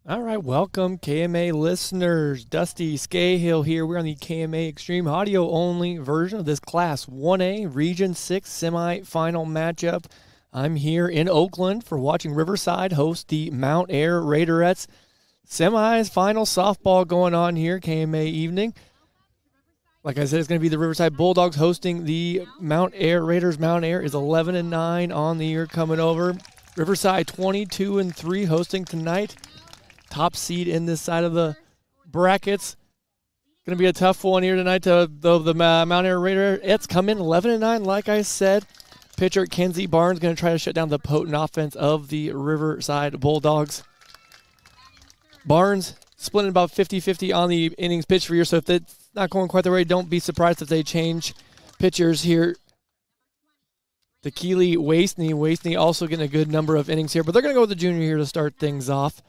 All right, welcome KMA listeners. Dusty Scahill here. We're on the KMA Extreme audio only version of this Class 1A Region 6 semifinal matchup. I'm here in Oakland for watching Riverside host the Mount Air Raiderettes. Semis final softball going on here, KMA evening. Like I said, it's going to be the Riverside Bulldogs hosting the Mount Air Raiders. Mount Air is 11-9 on the year coming over. Riverside 22-3 hosting tonight. Top seed in this side of the brackets. Going to be a tough one here tonight. The Mount Air Raiderettes come in 11-9, like I said. Pitcher Kenzie Barnes going to try to shut down the potent offense of the Riverside Bulldogs. Barnes splitting about 50-50 on the innings pitch for you, so if it's not going quite the way, don't be surprised if they change pitchers here. To Keely Wasteney. Wasteney also getting a good number of innings here, but they're going to go with the junior here to start things off.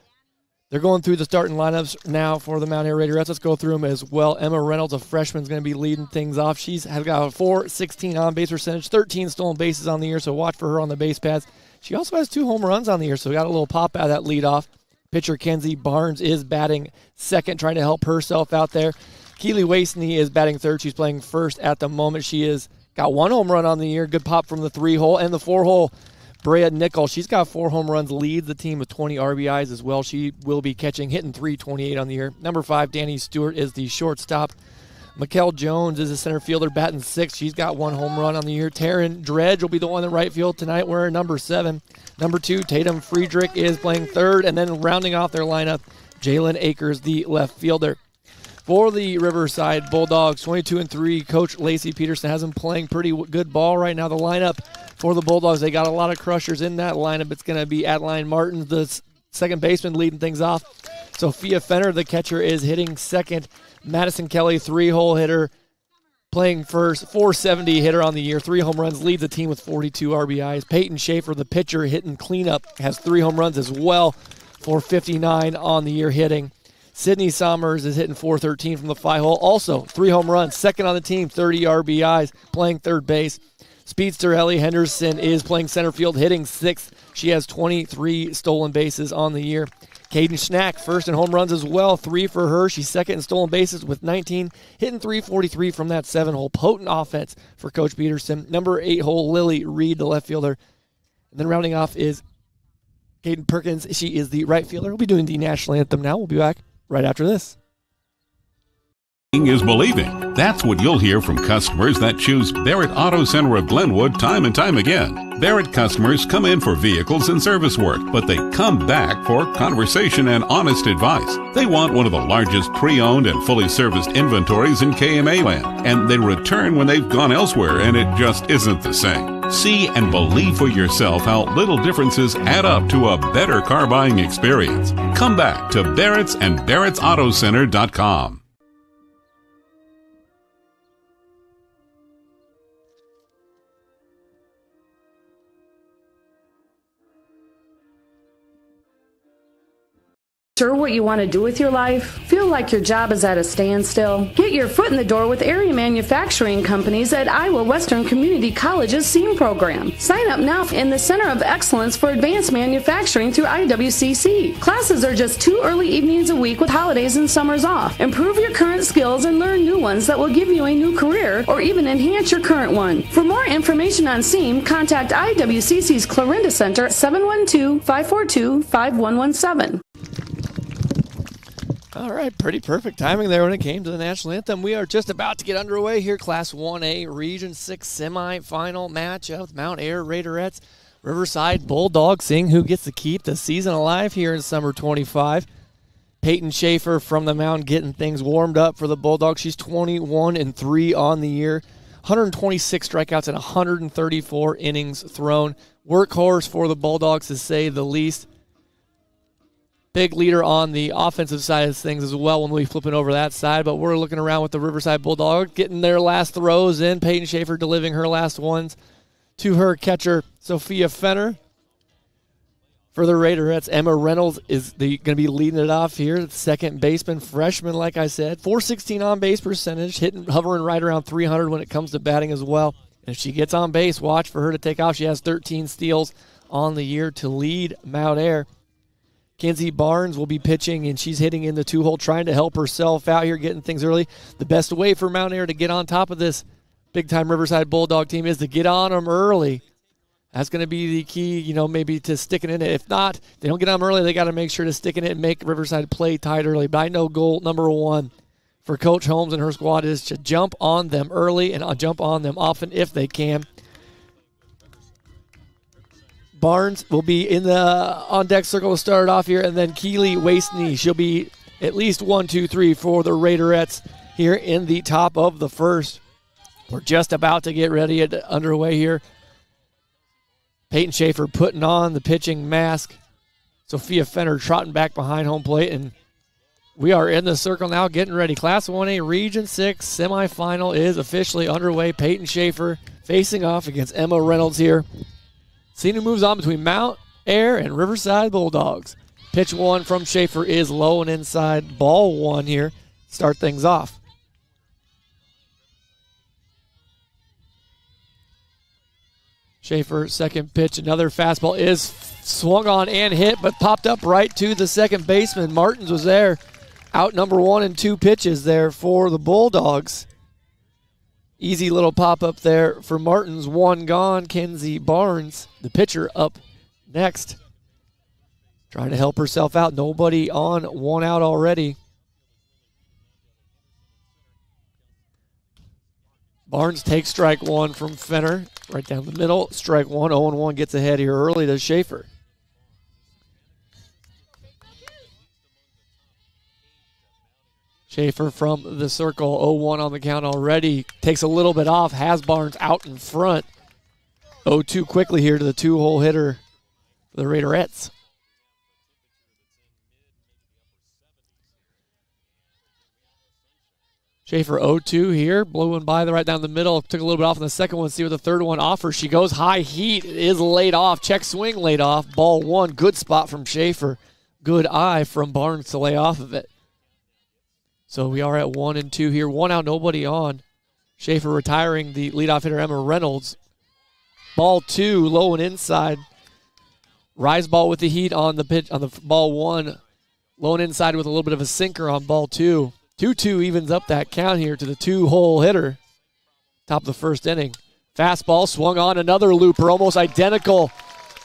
They're going through the starting lineups now for the Mount Air Raiderettes. Let's go through them as well. Emma Reynolds, a freshman, is going to be leading things off. She's got a .416 on-base percentage, 13 stolen bases on the year, so watch for her on the base paths. She also has 2 home runs on the year, so we got a little pop out of that leadoff. Pitcher Kenzie Barnes is batting second, trying to help herself out there. Keely Wasteney is batting third. She's playing first at the moment. She has got 1 home run on the year. Good pop from the 3-hole and the 4-hole. Brea Nickel, she's got 4 home runs, leads the team with 20 RBIs as well. She will be hitting .328 on the year. Number 5, Danny Stewart, is the shortstop. Mikkel Jones is a center fielder, batting 6th. She's got 1 home run on the year. Taryn Dredge will be the one in right field tonight, wearing number 7. Number 2, Tatum Friedrich is playing third, and then rounding off their lineup, Jalen Akers, the left fielder. For the Riverside Bulldogs, 22-3, Coach Lacey Peterson has them playing pretty good ball right now. The lineup for the Bulldogs, they got a lot of crushers in that lineup. It's going to be Adeline Martin, the second baseman, leading things off. Sophia Fenner, the catcher, is hitting second. Madison Kelly, 3-hole hitter, playing first. .470 hitter on the year, 3 home runs, leads the team with 42 RBIs. Peyton Schaefer, the pitcher, hitting cleanup, has 3 home runs as well, .459 on the year hitting. Sydney Sommers is hitting .413 from the 5-hole. Also, 3 home runs, second on the team, 30 RBIs, playing third base. Speedster Ellie Henderson is playing center field, hitting 6th. She has 23 stolen bases on the year. Caden Schnack, first in home runs as well, 3 for her. She's second in stolen bases with 19, hitting .343 from that 7-hole. Potent offense for Coach Peterson. Number 8-hole, Lily Reed, the left fielder. And then rounding off is Kaden Perkins. She is the right fielder. We'll be doing the national anthem now. We'll be back right after this. Is believing. That's what you'll hear from customers that choose Barrett Auto Center of Glenwood time and time again. Barrett customers come in for vehicles and service work, but they come back for conversation and honest advice. They want one of the largest pre-owned and fully serviced inventories in KMA land, and they return when they've gone elsewhere and it just isn't the same. See and believe for yourself how little differences add up to a better car buying experience. Come back to Barrett's and Barrett'sAutoCenter.com. Sure what you want to do with your life? Feel like your job is at a standstill? Get your foot in the door with area manufacturing companies at Iowa Western Community College's SEAM program. Sign up now in the Center of Excellence for Advanced Manufacturing through IWCC. Classes are just 2 early evenings a week with holidays and summers off. Improve your current skills and learn new ones that will give you a new career or even enhance your current one. For more information on SEAM, contact IWCC's Clarinda Center at 712-542-5117. All right, pretty perfect timing there when it came to the national anthem. We are just about to get underway here. Class 1A Region 6 semifinal matchup. Mount Air Raiderettes, Riverside Bulldogs, seeing who gets to keep the season alive here in summer 25. Peyton Schaefer from the mound getting things warmed up for the Bulldogs. She's 21-3 on the year. 126 strikeouts and 134 innings thrown. Workhorse for the Bulldogs, to say the least. Big leader on the offensive side of things as well when we flipping over that side, but we're looking around with the Riverside Bulldogs getting their last throws in. Peyton Schaefer delivering her last ones to her catcher, Sophia Fenner. For the Raiderettes, Emma Reynolds is going to be leading it off here. Second baseman, freshman, like I said. .416 on-base percentage, hovering right around 300 when it comes to batting as well. And if she gets on base, watch for her to take off. She has 13 steals on the year to lead Mount Air. Kenzie Barnes will be pitching, and she's hitting in the 2-hole, trying to help herself out here, getting things early. The best way for Mount Air to get on top of this big-time Riverside Bulldog team is to get on them early. That's going to be the key, maybe to sticking in it. If not, they don't get on them early, they got to make sure to stick in it and make Riverside play tight early. But I know goal number one for Coach Holmes and her squad is to jump on them early and jump on them often if they can. Barnes will be in the on-deck circle to start off here, and then Keely Wasney. She'll be at least 1, 2, 3 for the Raiderettes here in the top of the first. We're just about to get ready underway here. Peyton Schaefer putting on the pitching mask. Sophia Fenner trotting back behind home plate, and we are in the circle now getting ready. Class 1A Region 6 semifinal is officially underway. Peyton Schaefer facing off against Emma Reynolds here. Scene who moves on between Mount Air and Riverside Bulldogs. Pitch one from Schaefer is low and inside. Ball one here. Start things off. Schaefer, second pitch. Another fastball is swung on and hit, but popped up right to the second baseman. Martins was there. Out number 1 and 2 pitches there for the Bulldogs. Easy little pop-up there for Martins. One gone. Kenzie Barnes, the pitcher, up next. Trying to help herself out. Nobody on, 1 out already. Barnes takes strike 1 from Fenner. Right down the middle. Strike 1. 0-1 gets ahead here early to Schaefer. Schaefer from the circle, 0-1 on the count already. Takes a little bit off, has Barnes out in front. 0-2 quickly here to the 2-hole hitter for the Raiderettes. Schaefer 0-2 here, blowing by the right down the middle. Took a little bit off in the second one. See what the third one offers. She goes high heat, is laid off. Check swing laid off. Ball 1, good spot from Schaefer. Good eye from Barnes to lay off of it. So we are at 1 and 2 here. 1 out, nobody on. Schaefer retiring the leadoff hitter, Emma Reynolds. Ball 2, low and inside. Rise ball with the heat on the pitch on the ball 1. Low and inside with a little bit of a sinker on ball 2. 2-2 evens up that count here to the 2-hole hitter. Top of the first inning. Fastball swung on, another looper, almost identical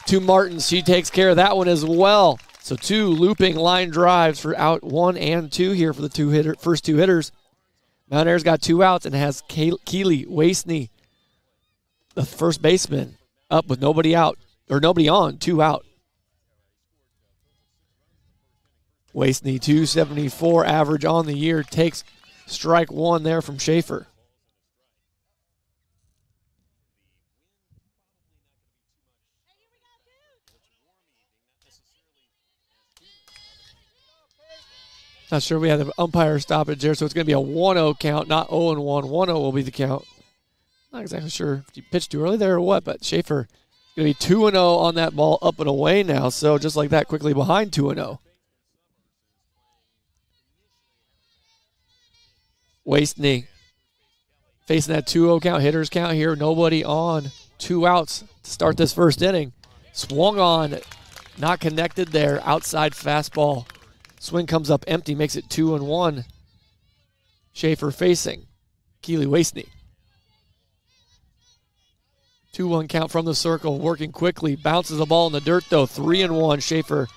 to Martins. She takes care of that one as well. So 2 looping line drives for out 1 and 2 here for the first two hitters. Mount Air's got 2 outs and has Keely Wasney, the first baseman, up with nobody out, or nobody on, 2 out. Wasney, 274 average on the year, takes strike 1 there from Schaefer. Not sure we have the umpire stoppage there, so it's going to be a 1-0 count, not 0-1. 1-0 will be the count. Not exactly sure if you pitched too early there or what, but Schaefer going to be 2-0 on that ball, up and away now. So just like that, quickly behind 2-0. Wasney facing that 2-0 count, hitters count here. Nobody on, 2 outs to start this first inning. Swung on, not connected there, outside fastball. Swing comes up empty, makes it 2-1. Schaefer facing Keely Wasney. 2-1 count from the circle, working quickly. Bounces the ball in the dirt, though. 3-1. Schaefer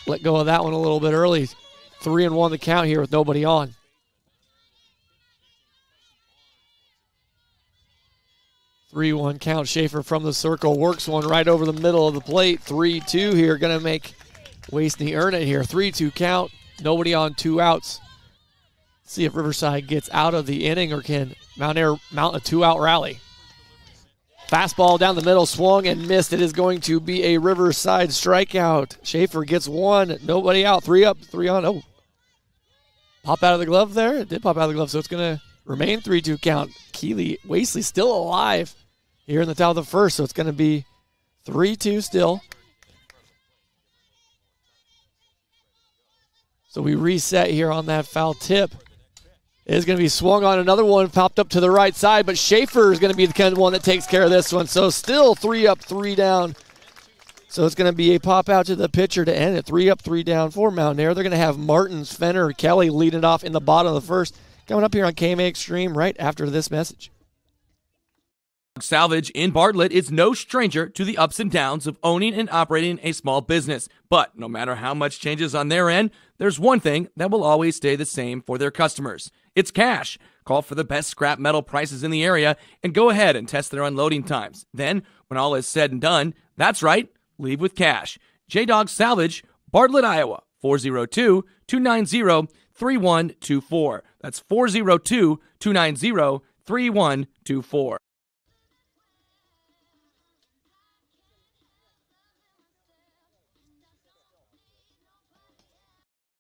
let go of that one a little bit early. 3-1 the count here with nobody on. 3-1 count. Schaefer from the circle works one right over the middle of the plate. 3-2 here, going to make Wasney earn it here. 3-2 count. Nobody on, 2 outs. See if Riverside gets out of the inning or can Mount Air mount a 2-out rally. Fastball down the middle, swung and missed. It is going to be a Riverside strikeout. Schaefer gets 1. Nobody out. 3 up, 3 on. Oh. Pop out of the glove there. It did pop out of the glove, so it's going to remain 3-2 count. Keely Wasely still alive here in the top of the first, so it's going to be 3-2 still. So we reset here on that foul tip. It is going to be swung on. Another one popped up to the right side, but Schaefer is going to be the kind of one that takes care of this one. So still 3 up, 3 down. So it's going to be a pop out to the pitcher to end it. 3 up, 3 down for Mount Air. They're going to have Martins, Fenner, Kelly leading it off in the bottom of the first. Coming up here on KMA Extreme right after this message. Salvage in Bartlett is no stranger to the ups and downs of owning and operating a small business. But no matter how much changes on their end, there's one thing that will always stay the same for their customers. It's cash. Call for the best scrap metal prices in the area and go ahead and test their unloading times. Then, when all is said and done, that's right, leave with cash. J-Dog Salvage, Bartlett, Iowa, 402-290-3124. That's 402-290-3124.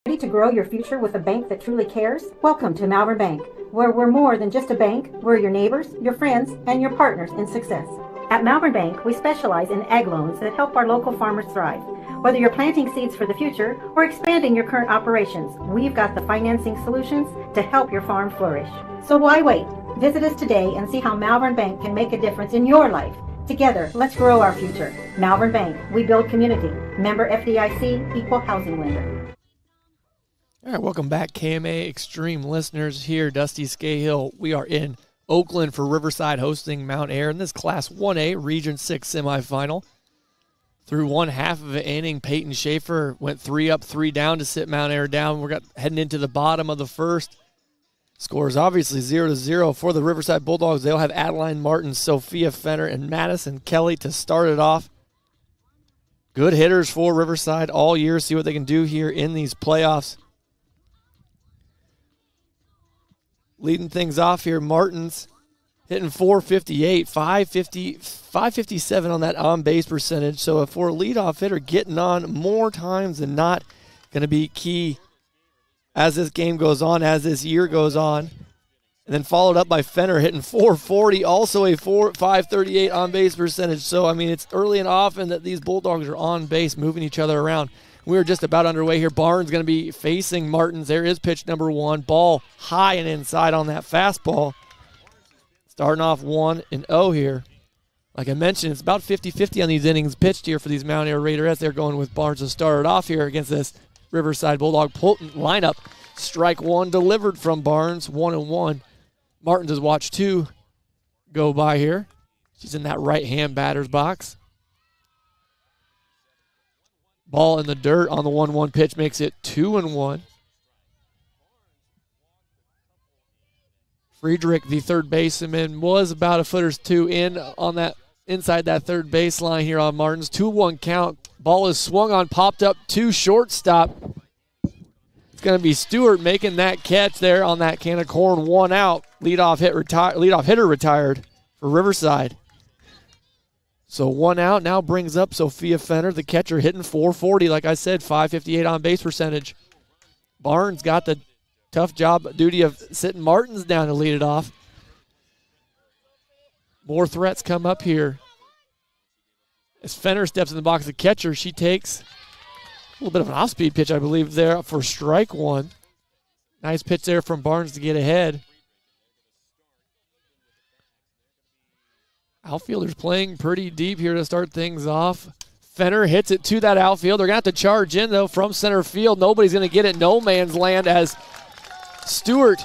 Ready to grow your future with a bank that truly cares? Welcome to Malvern Bank, where we're more than just a bank. We're your neighbors, your friends, and your partners in success. At Malvern Bank, we specialize in ag loans that help our local farmers thrive. Whether you're planting seeds for the future or expanding your current operations, we've got the financing solutions to help your farm flourish. So why wait? Visit us today and see how Malvern Bank can make a difference in your life. Together, let's grow our future. Malvern Bank, we build community. Member FDIC, Equal Housing Lender. All right, welcome back, KMA Extreme listeners. Here, Dusty Scahill. We are in Oakland for Riverside hosting Mount Air in this Class 1A Region 6 semifinal. Through one half of the inning, Peyton Schaefer went 3 up, 3 down to sit Mount Air down. We're heading into the bottom of the first. Score is obviously 0-0 for the Riverside Bulldogs. They'll have Adeline Martin, Sophia Fenner, and Madison Kelly to start it off. Good hitters for Riverside all year. See what they can do here in these playoffs. Leading things off here, Martins hitting .458, 557 on that on-base percentage. So for a leadoff hitter, getting on more times than not going to be key as this game goes on, as this year goes on. And then followed up by Fenner hitting .440, also a 538 on-base percentage. So, I mean, it's early and often that these Bulldogs are on base, moving each other around. We're just about underway here. Barnes going to be facing Martins. There is pitch number 1. Ball high and inside on that fastball. Starting off 1-0 here. Like I mentioned, it's about 50-50 on these innings pitched here for these Mount Air Raiders. They're going with Barnes to start it off here against this Riverside Bulldog potent lineup. Strike 1 delivered from Barnes, 1-1. Martins has watched 2 go by here. She's in that right-hand batter's box. Ball in the dirt on the 1-1 pitch makes it 2-1. Friedrich, the third baseman, was about a foot or 2 in on that inside that third baseline here on Martins. 2-1 count. Ball is swung on, popped up to shortstop. It's going to be Stewart making that catch there on that can of corn. 1 out. Leadoff hitter retired for Riverside. So 1 out now brings up Sophia Fenner, the catcher, hitting .440. Like I said, 558 on base percentage. Barnes got the tough duty of sitting Martins down to lead it off. More threats come up here. As Fenner steps in the box, the catcher, she takes a little bit of an off-speed pitch, I believe, there for strike 1. Nice pitch there from Barnes to get ahead. Outfielders playing pretty deep here to start things off. Fenner hits it to that outfield. They're going to have to charge in, though, from center field. Nobody's going to get it. No man's land as Stewart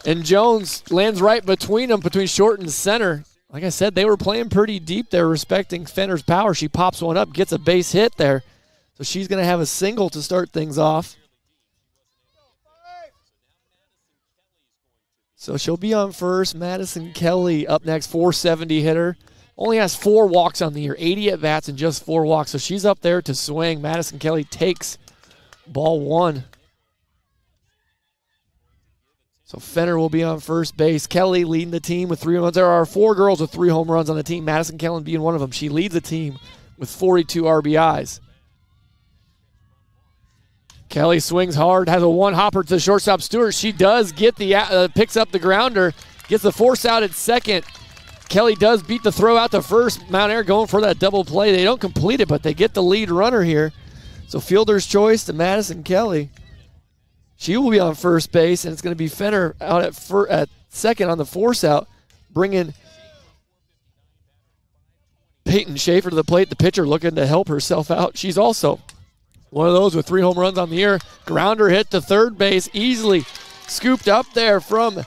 and Jones lands right between them, between short and center. Like I said, they were playing pretty deep there, respecting Fenner's power. She pops one up, gets a base hit there. So she's going to have a single to start things off. So she'll be on first. Madison Kelly up next, 470 hitter. Only has 4 walks on the year, 80 at-bats and just 4 walks. So she's up there to swing. Madison Kelly takes ball 1. So Fenner will be on first base. Kelly leading the team with 3 runs. There are 4 girls with 3 home runs on the team. Madison Kelly being one of them. She leads the team with 42 RBIs. Kelly swings hard, has a one-hopper to the shortstop Stewart. She does get picks up the grounder, gets the force out at second. Kelly does beat the throw out to first. Mount Air going for that double play. They don't complete it, but they get the lead runner here. So fielder's choice to Madison Kelly. She will be on first base, and it's going to be Fenner out at second on the force out, bringing Peyton Schaefer to the plate, the pitcher looking to help herself out. She's also one of those with 3 home runs on the year. Grounder hit to third base, easily scooped up there from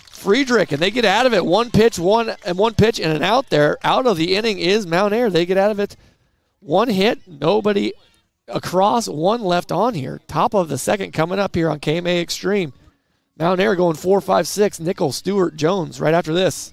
Friedrich, and they get out of it. One pitch and an out there. Out of the inning is Mount Air. They get out of it. 1 hit, nobody across, 1 left on here. Top of the second coming up here on KMA Extreme. Mount Air going 4, 5, 6. Nickel, Stewart, Jones right after this.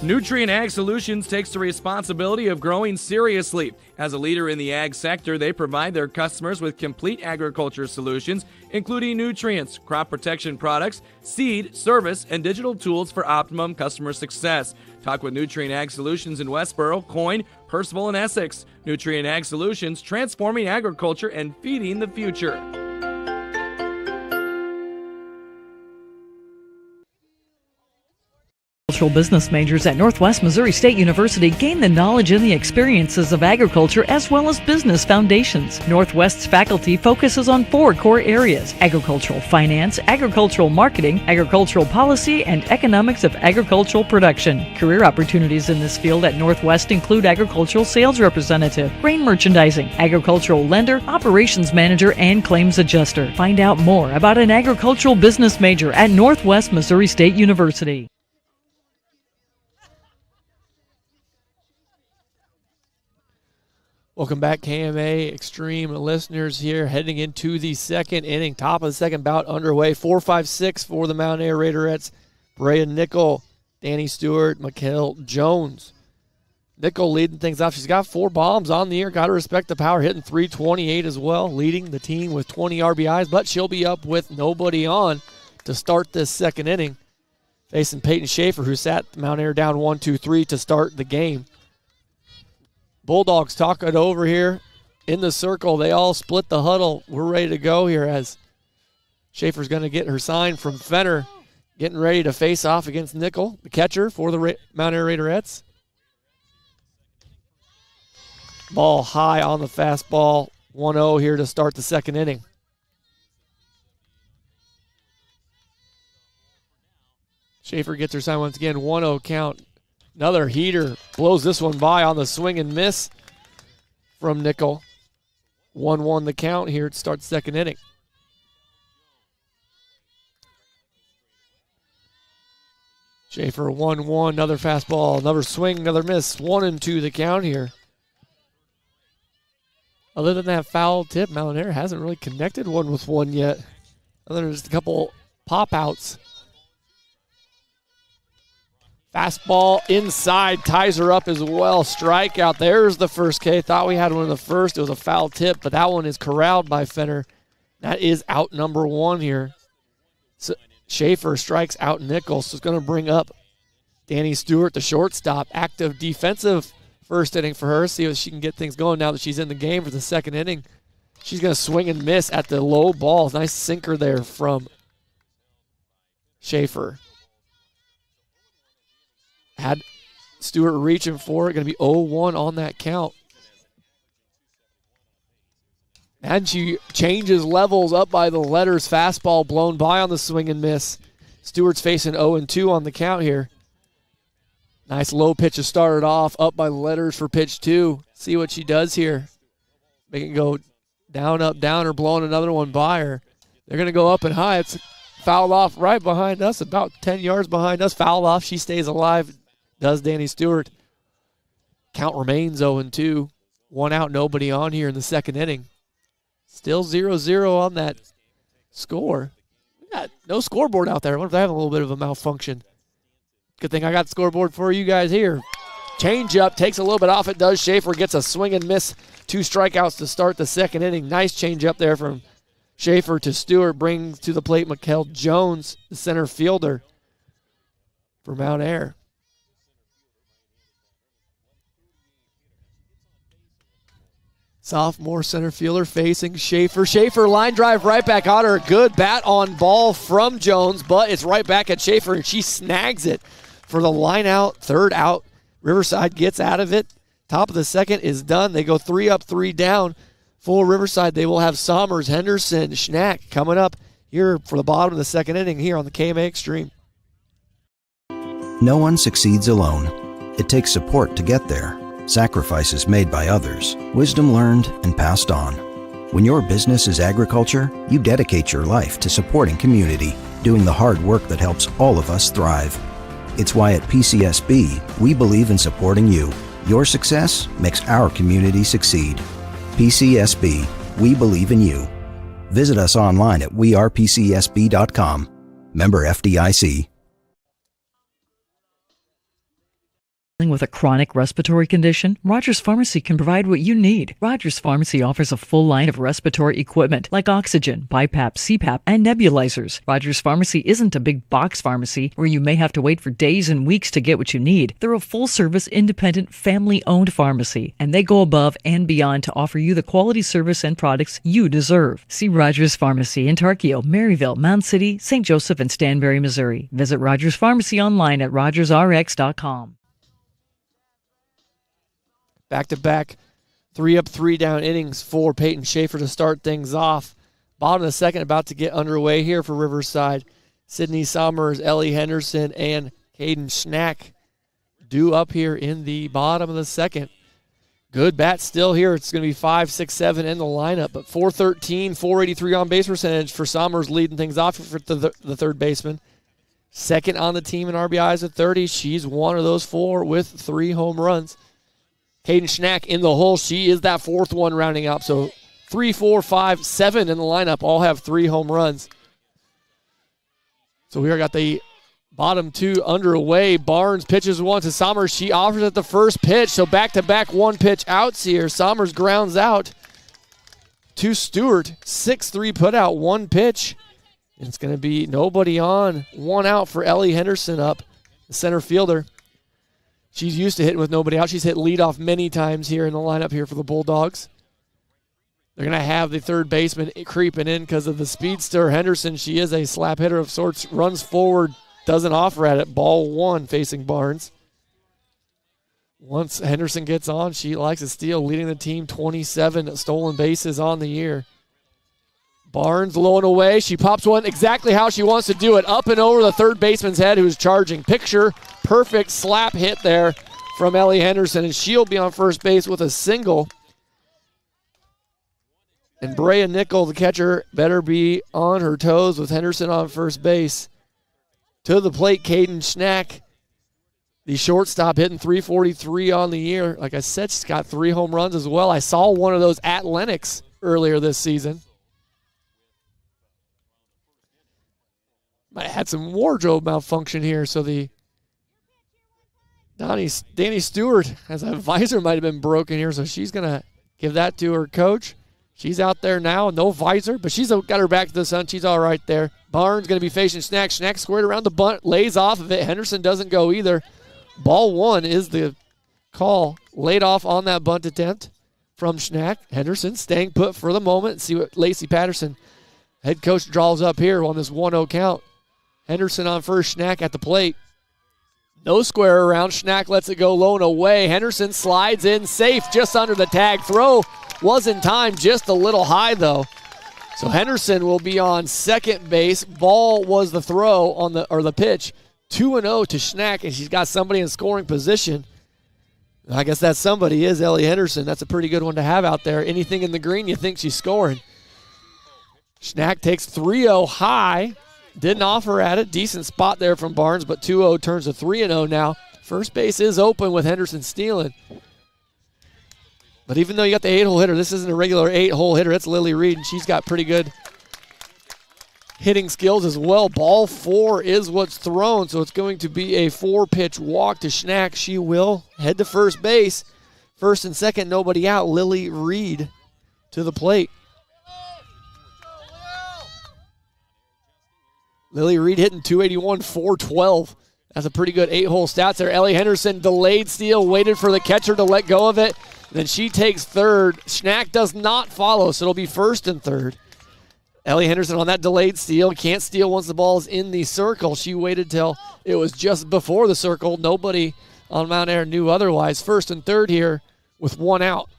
Nutrien Ag Solutions takes the responsibility of growing seriously. As a leader in the ag sector, they provide their customers with complete agriculture solutions, including nutrients, crop protection products, seed, service, and digital tools for optimum customer success. Talk with Nutrien Ag Solutions in Westboro, Coyne, Percival, and Essex. Nutrien Ag Solutions, transforming agriculture and feeding the future. Business majors at Northwest Missouri State University gain the knowledge and the experiences of agriculture as well as business foundations. Northwest's faculty focuses on 4 core areas: agricultural finance, agricultural marketing, agricultural policy, and economics of agricultural production. Career opportunities in this field at Northwest include agricultural sales representative, grain merchandising, agricultural lender, operations manager, and claims adjuster. Find out more about an agricultural business major at Northwest Missouri State University. Welcome back, KMA Extreme listeners here, heading into the second inning. Top of the second bout underway. 4-5-6 for the Mount Air Raiderettes. Brea Nickel, Danny Stewart, Mikkel Jones. Nickel leading things off. She's got 4 bombs on the year. Got to respect the power, hitting .328 as well, leading the team with 20 RBIs, but she'll be up with nobody on to start this second inning, facing Peyton Schaefer, who sat Mount Air down 1-2-3 to start the game. Bulldogs talk it over here in the circle. They all split the huddle. We're ready to go here as Schaefer's going to get her sign from Fenner, getting ready to face off against Nickel, the catcher for the Mount Air Raiderettes. Ball high on the fastball. 1-0 here to start the second inning. Schaefer gets her sign once again. 1-0 count. Another heater blows this one by on the swing and miss from Nickel. 1-1 the count here to start the second inning. Schaefer 1-1, another fastball, another swing, another miss. 1-2 the count here. Other than that foul tip, Mount Air hasn't really connected one with one yet. Other than just a couple pop outs. Fastball inside, ties her up as well. Strikeout. There's the first K. Thought we had one in the first. It was a foul tip, but that one is corralled by Fenner. That is out number 1 here. So Schaefer strikes out Nichols, so it's going to bring up Danny Stewart, the shortstop. Active defensive first inning for her. See if she can get things going now that she's in the game for the second inning. She's going to swing and miss at the low ball. Nice sinker there from Schaefer. Had Stewart reaching for it. Going to be 0-1 on that count. And she changes levels up by the letters. Fastball blown by on the swing and miss. Stewart's facing 0-2 on the count here. Nice low pitch to start it off. Up by the letters for pitch 2. See what she does here. Make it go down, up, down, or blowing another one by her. They're going to go up and high. It's fouled off right behind us, about 10 yards behind us. Fouled off. She stays alive. Does Danny Stewart. Count remains 0-2. 1 out, nobody on here in the second inning. Still 0-0 on that score. We got no scoreboard out there. I wonder if they have a little bit of a malfunction. Good thing I got the scoreboard for you guys here. Change up, takes a little bit off. It does. Schaefer gets a swing and miss. 2 strikeouts to start the second inning. Nice change up there from Schaefer to Stewart. Brings to the plate Mikkel Jones, the center fielder for Mount Air. Sophomore center fielder facing Schaefer. Schaefer line drive right back on her. Good bat on ball from Jones, but it's right back at Schaefer, and she snags it for the line out, third out. Riverside gets out of it. Top of the second is done. They go 3 up, 3 down. Full Riverside, they will have Sommers, Henderson, Schnack coming up here for the bottom of the second inning here on the KMA Extreme. No one succeeds alone. It takes support to get there, sacrifices made by others, wisdom learned and passed on. When your business is agriculture, you dedicate your life to supporting community, doing the hard work that helps all of us thrive. It's why at PCSB, we believe in supporting you. Your success makes our community succeed. PCSB, we believe in you. Visit us online at wearepcsb.com. Member FDIC. With a chronic respiratory condition, Rogers Pharmacy can provide what you need. Rogers Pharmacy offers a full line of respiratory equipment like oxygen, BiPAP, CPAP, and nebulizers. Rogers Pharmacy isn't a big box pharmacy where you may have to wait for days and weeks to get what you need. They're a full-service, independent, family-owned pharmacy, and they go above and beyond to offer you the quality service and products you deserve. See Rogers Pharmacy in Tarkio, Maryville, Mound City, St. Joseph, and Stanberry, Missouri. Visit Rogers Pharmacy online at rogersrx.com. Back-to-back, 3 up, 3 down innings for Peyton Schaefer to start things off. Bottom of the second about to get underway here for Riverside. Sydney Summers, Ellie Henderson, and Caden Schnack due up here in the bottom of the second. Good bat still here. It's going to be 5, 6, 7 in the lineup, but 413, 483 on base percentage for Summers, leading things off for the third baseman. Second on the team in RBIs at 30. She's one of those 4 with 3 home runs. Caden Schnack in the hole. She is that 4th one rounding up. So 3, 4, 5, 7 in the lineup all have 3 home runs. So we got the bottom 2 underway. Barnes pitches one to Summers. She offers at the first pitch. So back-to-back 1-pitch outs here. Summers grounds out to Stewart. 6-3 put out, 1 pitch. It's going to be nobody on. 1 out for Ellie Henderson up, the center fielder. She's used to hitting with nobody out. She's hit leadoff many times here in the lineup here for the Bulldogs. They're going to have the third baseman creeping in because of the speedster. Henderson, she is a slap hitter of sorts. Runs forward, doesn't offer at it. Ball 1 facing Barnes. Once Henderson gets on, she likes to steal, leading the team 27 stolen bases on the year. Barnes low and away. She pops one exactly how she wants to do it. Up and over the third baseman's head who's charging. Picture perfect slap hit there from Ellie Henderson, and she'll be on first base with a single. And Brea Nickel, the catcher, better be on her toes with Henderson on first base. To the plate, Caden Schnack, the shortstop, hitting .343 on the year. Like I said, she's got 3 home runs as well. I saw one of those at Lennox earlier this season. Might have had some wardrobe malfunction here, so the Danny Stewart has a visor might have been broken here, so she's going to give that to her coach. She's out there now, no visor, but she's got her back to the sun. She's all right there. Barnes going to be facing Schnack. Schnack squared around the bunt, lays off of it. Henderson doesn't go either. Ball 1 is the call. Laid off on that bunt attempt from Schnack. Henderson staying put for the moment. See what Lacey Patterson, head coach, draws up here on this 1-0 count. Henderson on first, Schnack at the plate. No square around. Schnack lets it go low and away. Henderson slides in safe just under the tag. Throw was in time, just a little high though. So Henderson will be on second base. Ball was the throw on the pitch. 2-0 to Schnack, and she's got somebody in scoring position. I guess that somebody is Ellie Henderson. That's a pretty good one to have out there. Anything in the green, you think she's scoring. Schnack takes 3-0 high. Didn't offer at it. Decent spot there from Barnes, but 2-0 turns to 3-0 now. First base is open with Henderson stealing. But even though you got the 8-hole hitter, this isn't a regular 8-hole hitter. It's Lily Reed, and she's got pretty good hitting skills as well. Ball 4 is what's thrown, so it's going to be a 4-pitch walk to Schnack. She will head to first base. First and second, nobody out. Lily Reed to the plate. Lily Reed hitting .281, .412. That's a pretty good 8-hole stats there. Ellie Henderson delayed steal, waited for the catcher to let go of it. Then she takes third. Schnack does not follow, so it'll be first and third. Ellie Henderson on that delayed steal. Can't steal once the ball is in the circle. She waited till it was just before the circle. Nobody on Mount Air knew otherwise. First and third here with 1 out.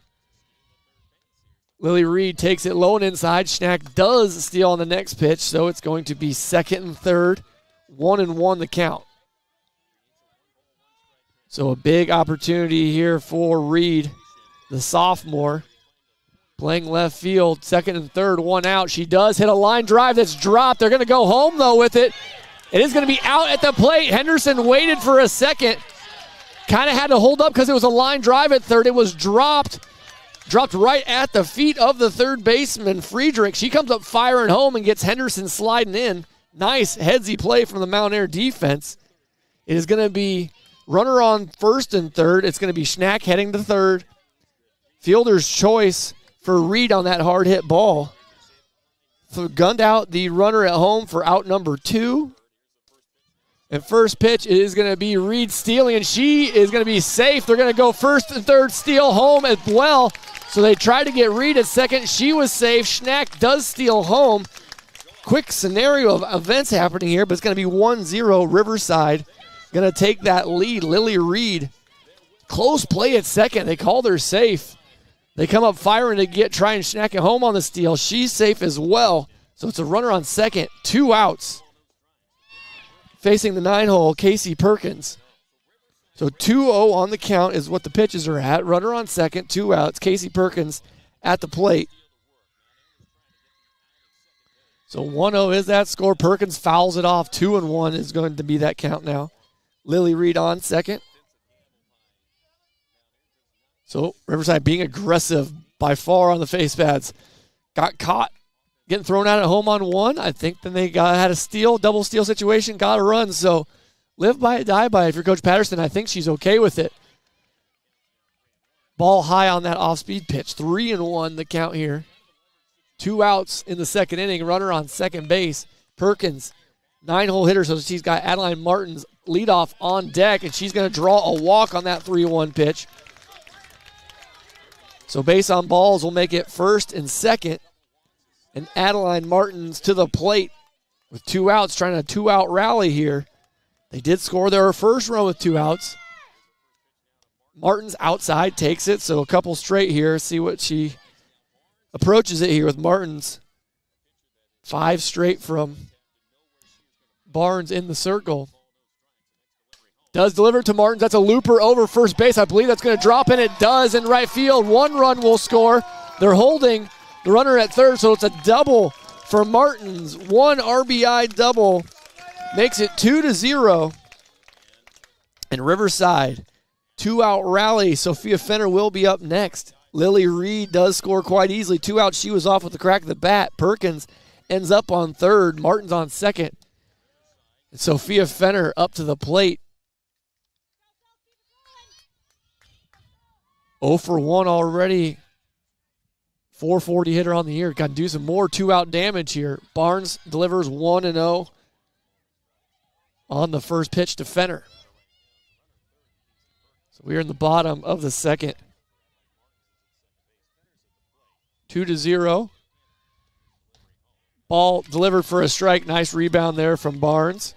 Lily Reed takes it low and inside. Schnack does steal on the next pitch, so it's going to be second and third. 1-1 the count. So a big opportunity here for Reed, the sophomore. Playing left field, second and third, one out. She does hit a line drive that's dropped. They're going to go home, though, with it. It is going to be out at the plate. Henderson waited for a second. Kind of had to hold up because it was a line drive at third. It was dropped right at the feet of the third baseman, Friedrich. She comes up firing home and gets Henderson sliding in. Nice headsy play from the Mount Air defense. It is going to be runner on first and third. It's going to be Schnack heading to third. Fielder's choice for Reed on that hard hit ball. So gunned out the runner at home for out number 2. And first pitch is going to be Reed stealing, and she is going to be safe. They're going to go first and third, steal home as well. So they tried to get Reed at second. She was safe. Schnack does steal home. Quick scenario of events happening here, but it's going to be 1-0 Riverside. Going to take that lead. Lily Reed. Close play at second. They called her safe. They come up firing to try and Schnack it home on the steal. She's safe as well. So it's a runner on second. 2 outs. Facing the 9-hole, Casey Perkins. So 2-0 on the count is what the pitches are at. Runner on second, 2 outs. Casey Perkins at the plate. So 1-0 is that score. Perkins fouls it off. 2-1 is going to be that count now. Lily Reed on second. So Riverside being aggressive by far on the face pads. Got caught getting thrown out at home on 1. I think then they had a steal, double steal situation, got a run. So live by it, die by it. If you're Coach Patterson, I think she's okay with it. Ball high on that off-speed pitch. 3-1 the count here. 2 outs in the second inning. Runner on second base. Perkins, 9-hole hitter, so she's got Adeline Martin's leadoff on deck, and she's going to draw a walk on that 3-1 pitch. So base on balls will make it first and second. And Adeline Martin's to the plate with 2 outs, trying a 2-out rally here. They did score their first run with 2 outs. Martin's outside, takes it, so a couple straight here. See what she approaches it here with Martin's. 5 straight from Barnes in the circle. Does deliver to Martins. That's a looper over first base. I believe that's going to drop in. It does in right field. 1 run will score. They're holding the runner at third, so it's a double for Martins. 1 RBI double makes it 2-0. And Riverside, 2-out rally. Sophia Fenner will be up next. Lily Reed does score quite easily. 2 outs. She was off with the crack of the bat. Perkins ends up on third. Martins on second. And Sophia Fenner up to the plate. 0 for 1 already. 440 hitter on the year. Got to do some more 2-out damage here. Barnes delivers 1-0 on the first pitch to Fenner. So we're in the bottom of the second. 2-0. Ball delivered for a strike. Nice rebound there from Barnes.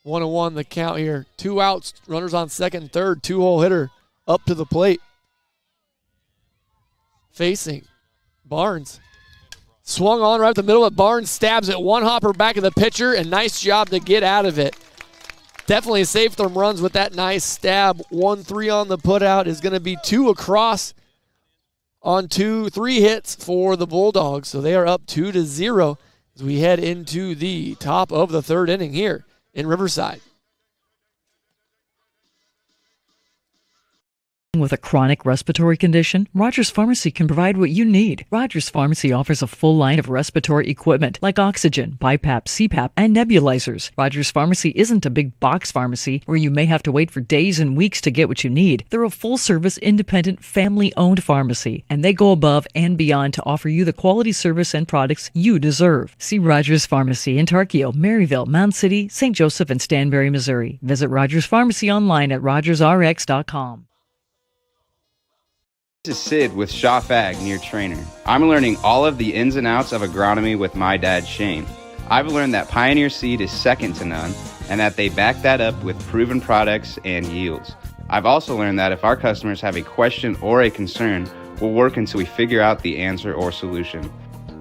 1-1 the count here. 2 outs. Runners on second and third. 2-hole hitter up to the plate. Facing Barnes. Swung on right at the middle, but Barnes stabs it. 1 hopper back of the pitcher, and nice job to get out of it. Definitely saved some runs with that nice stab. 1-3 on the putout is going to be 2 across on 3 hits for the Bulldogs. So they are up 2-0 as we head into the top of the third inning here in Riverside. With a chronic respiratory condition, Rogers Pharmacy can provide what you need. Rogers Pharmacy offers a full line of respiratory equipment like oxygen, BiPAP, CPAP, and nebulizers. Rogers Pharmacy isn't a big box pharmacy where you may have to wait for days and weeks to get what you need. They're a full-service, independent, family-owned pharmacy, and they go above and beyond to offer you the quality service and products you deserve. See Rogers Pharmacy in Tarkio, Maryville, Mound City, St. Joseph, and Stanberry, Missouri. Visit Rogers Pharmacy online at rogersrx.com. This is Sid with Shop Ag near Trainer. I'm learning all of the ins and outs of agronomy with my dad, Shane. I've learned that Pioneer seed is second to none and that they back that up with proven products and yields. I've also learned that if our customers have a question or a concern, we'll work until we figure out the answer or solution.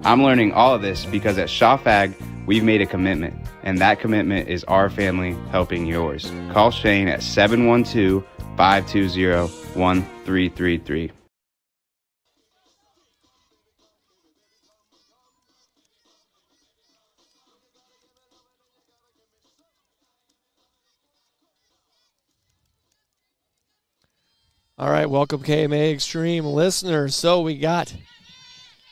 I'm learning all of this because at Shop Ag, We've made a commitment, and that commitment is our family helping yours. Call Shane at 712-520-1333. All right, welcome KMA Extreme listeners. So we got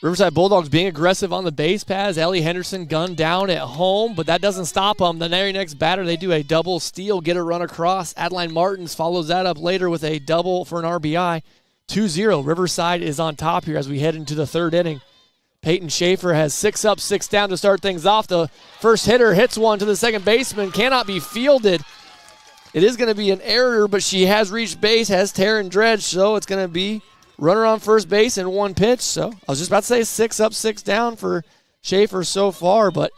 Riverside Bulldogs being aggressive on the base paths. Ellie Henderson gunned down at home, but that doesn't stop them. The very next batter, they do a double steal, get a run across. Adeline Martins follows that up later with a double for an RBI. 2-0. Riverside is on top here as we head into the third inning. Peyton Schaefer has 6 up, 6 down to start things off. The first hitter hits one to the second baseman, cannot be fielded. It is going to be an error, but she has reached base, has Taryn Dredge, so it's going to be runner on first base in one pitch. So I was just about to say 6 up, 6 down for Schaefer so far, but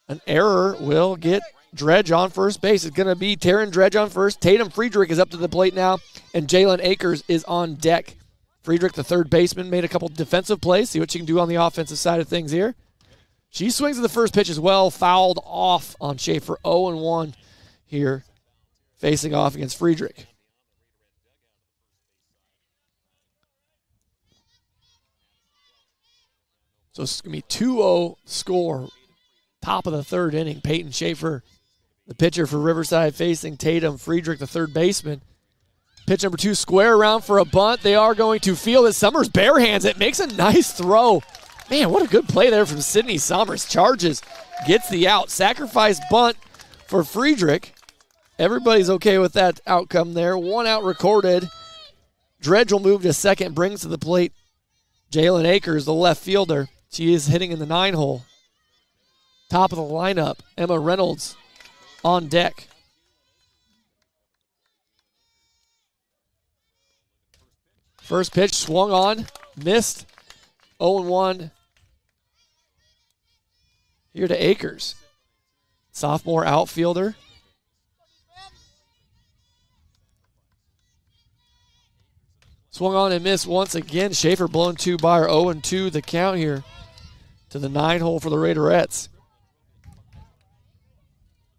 an error will get Dredge on first base. It's going to be Taryn Dredge on first. Tatum Friedrich is up to the plate now, and Jalen Akers is on deck. Friedrich, the third baseman, made a couple defensive plays. See what she can do on the offensive side of things here. She swings at the first pitch as well, fouled off on Schaefer. 0-1 here, facing off against Friedrich. So it's going to be 2-0 score, top of the third inning. Peyton Schaefer, the pitcher for Riverside, facing Tatum Friedrich, the third baseman. Pitch number 2, square around for a bunt. They are going to field it. Summers barehands it, makes a nice throw. Man, what a good play there from Sydney Summers. Charges, gets the out. Sacrifice bunt for Friedrich. Everybody's okay with that outcome there. 1 out recorded. Dredge will move to second, brings to the plate Jalen Akers, the left fielder. She is hitting in the 9-hole. Top of the lineup, Emma Reynolds on deck. First pitch swung on, missed. 0-1 here to Akers. Sophomore outfielder. Swung on and missed once again. Schaefer blown 2 by her. 0-2 the count here to the 9-hole for the Raiderettes.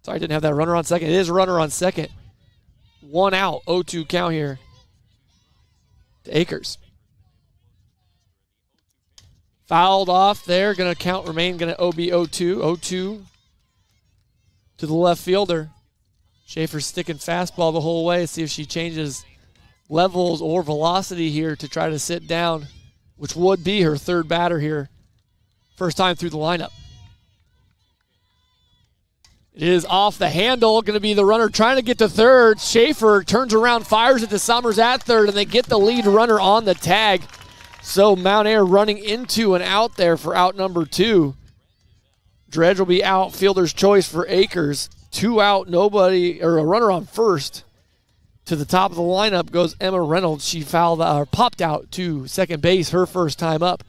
Sorry, I didn't have that runner on second. It is a runner on second. 1 out. 0-2 count here to Akers. Fouled off there. Going to count remain. Going to OB 0-2. 0-2 to the left fielder. Schaefer sticking fastball the whole way. See if she changes levels or velocity here to try to sit down, which would be her third batter here. First time through the lineup. It is off the handle. Going to be the runner trying to get to third. Schaefer turns around, fires it to Summers at third, and they get the lead runner on the tag. So Mount Air running into and out there for out number 2. Dredge will be out. Fielder's choice for Akers. 2 out, nobody, or a runner on first. To the top of the lineup goes Emma Reynolds. She popped out to second base her first time up.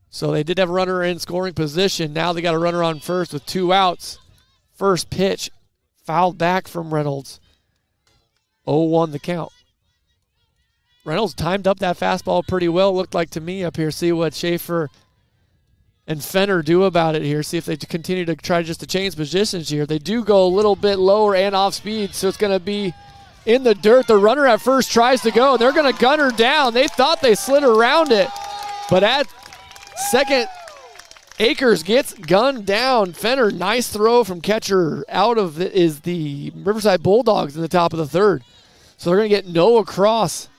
So they did have a runner in scoring position. Now they got a runner on first with 2 outs. First pitch fouled back from Reynolds. 0-1 the count. Reynolds timed up that fastball pretty well, looked like to me up here. See what Schaefer and Fenner do about it here. See if they continue to try just to change positions here. They do go a little bit lower and off speed, so it's going to be in the dirt. The runner at first tries to go, and they're going to gun her down. They thought they slid around it, but at second, Akers gets gunned down. Fenner, nice throw from catcher. Out of it is the Riverside Bulldogs in the top of the third. So they're going to get no across,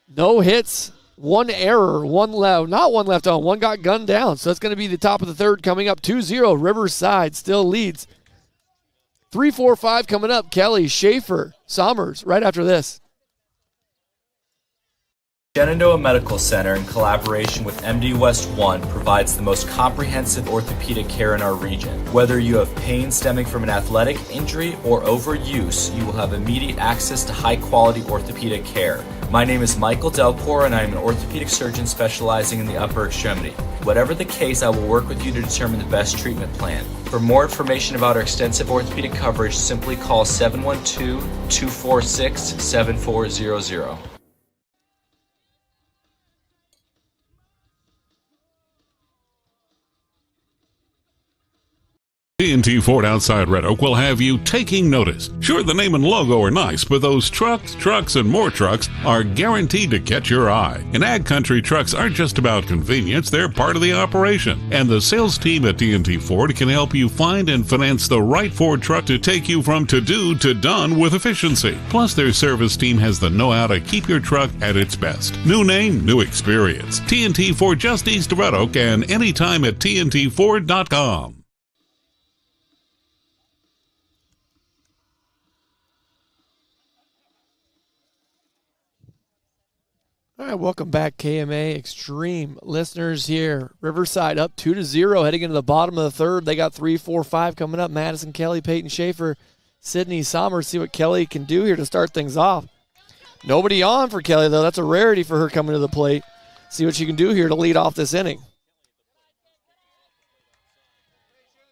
no hits. 1 error, not one left on. 1 got gunned down. So that's going to be the top of the third coming up. 2-0. Riverside still leads. 3-4-5 coming up. Kelly, Schaefer, Sommers right after this. Shenandoah Medical Center, in collaboration with MD West 1, provides the most comprehensive orthopedic care in our region. Whether you have pain stemming from an athletic injury or overuse, you will have immediate access to high-quality orthopedic care. My name is Michael Delcor, and I am an orthopedic surgeon specializing in the upper extremity. Whatever the case, I will work with you to determine the best treatment plan. For more information about our extensive orthopedic coverage, simply call 712-246-7400. T&T Ford outside Red Oak will have you taking notice. Sure, the name and logo are nice, but those trucks, and more trucks are guaranteed to catch your eye. And Ag Country trucks aren't just about convenience, they're part of the operation. And the sales team at T&T Ford can help you find and finance the right Ford truck to take you from to-do to done with efficiency. Plus, their service team has the know-how to keep your truck at its best. New name, new experience. T&T Ford just east of Red Oak and anytime at tntford.com. All right, welcome back, KMA Extreme listeners here. Riverside up 2-0, heading into the bottom of the third. They got 3, 4, 5 coming up. Madison Kelly, Peyton Schaefer, Sydney Somers. See what Kelly can do here to start things off. Nobody on for Kelly, though. That's a rarity for her coming to the plate. See what she can do here to lead off this inning.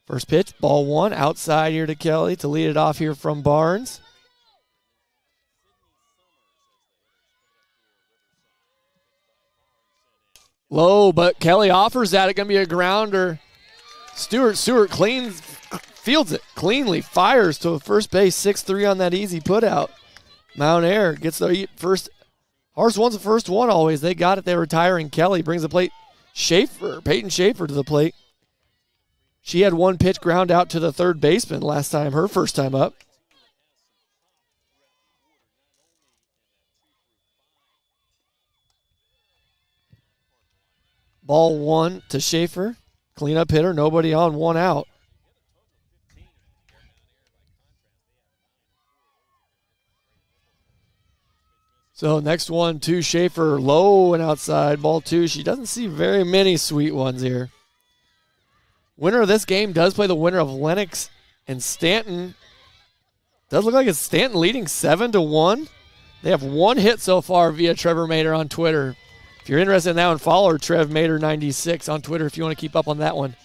First pitch, ball one, outside here to Kelly to lead it off here from Barnes. Low, but Kelly offers that. It's going to be a grounder. Stewart fields it cleanly, fires to first base, 6-3 on that easy putout. Mount Air gets the first. Horse wants the first one always. They got it. They're retiring. Kelly brings the plate. Peyton Schaefer to the plate. She had one pitch ground out to the third baseman last time, her first time up. Ball one to Schaefer. Cleanup hitter, nobody on, one out. So next one to Schaefer, low and outside, ball two. She doesn't see very many sweet ones here. Winner of this game does play the winner of Lennox and Stanton. Does look like it's Stanton leading 7-1. They have one hit so far via Trevor Mater on Twitter. If you're interested in that one, follow her, Trev Mater96 on Twitter if you want to keep up on that one.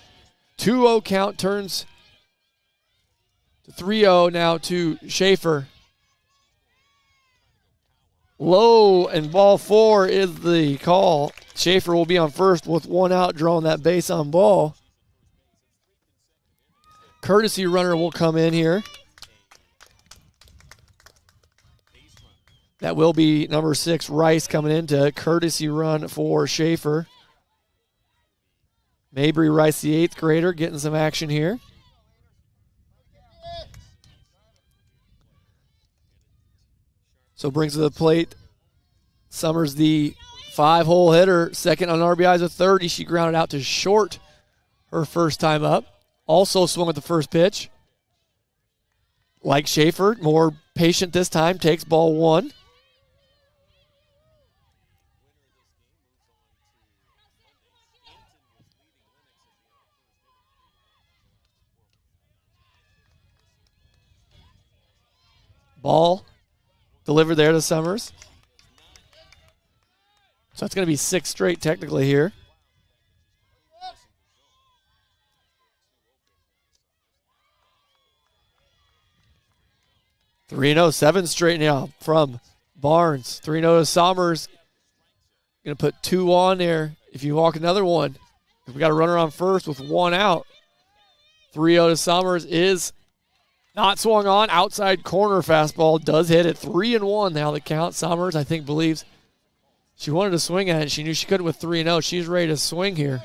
2-0 count turns to 3-0 now to Schaefer. Low and ball four is the call. Schaefer will be on first with one out, drawing that base on ball. Courtesy runner will come in here. That will be number 6, Rice, coming into courtesy run for Schaefer. Mabry Rice, the 8th grader, getting some action here. So brings to the plate Summers, the 5-hole hitter, second on RBIs with 30. She grounded out to short her first time up. Also swung at the first pitch. Like Schaefer, more patient this time, takes ball one. Ball delivered there to Summers. So it's going to be 6 straight technically here. (3-0), 7 straight now from Barnes. 3-0 to Somers. Going to put 2 on there if you walk another one. We got a runner on first with 1 out. 3-0 to Somers is not swung on. Outside corner fastball does hit it. 3-1 now the count. Somers, I think, believes she wanted to swing at it. She knew she couldn't with 3-0. She's ready to swing here.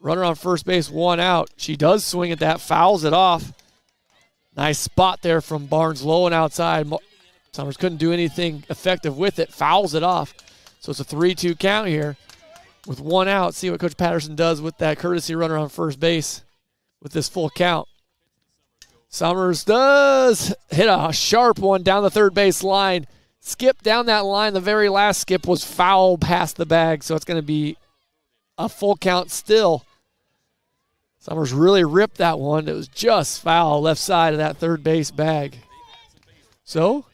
Runner on first base, 1 out. She does swing at that, fouls it off. Nice spot there from Barnes, low and outside. Somers couldn't do anything effective with it, fouls it off. So it's a 3-2 count here with 1 out. See what Coach Patterson does with that courtesy runner on first base with this full count. Somers does hit a sharp one down the third base line. Skip down that line. The very last skip was foul past the bag, so it's going to be a full count still. Somers really ripped that one. It was just foul left side of that third base bag. So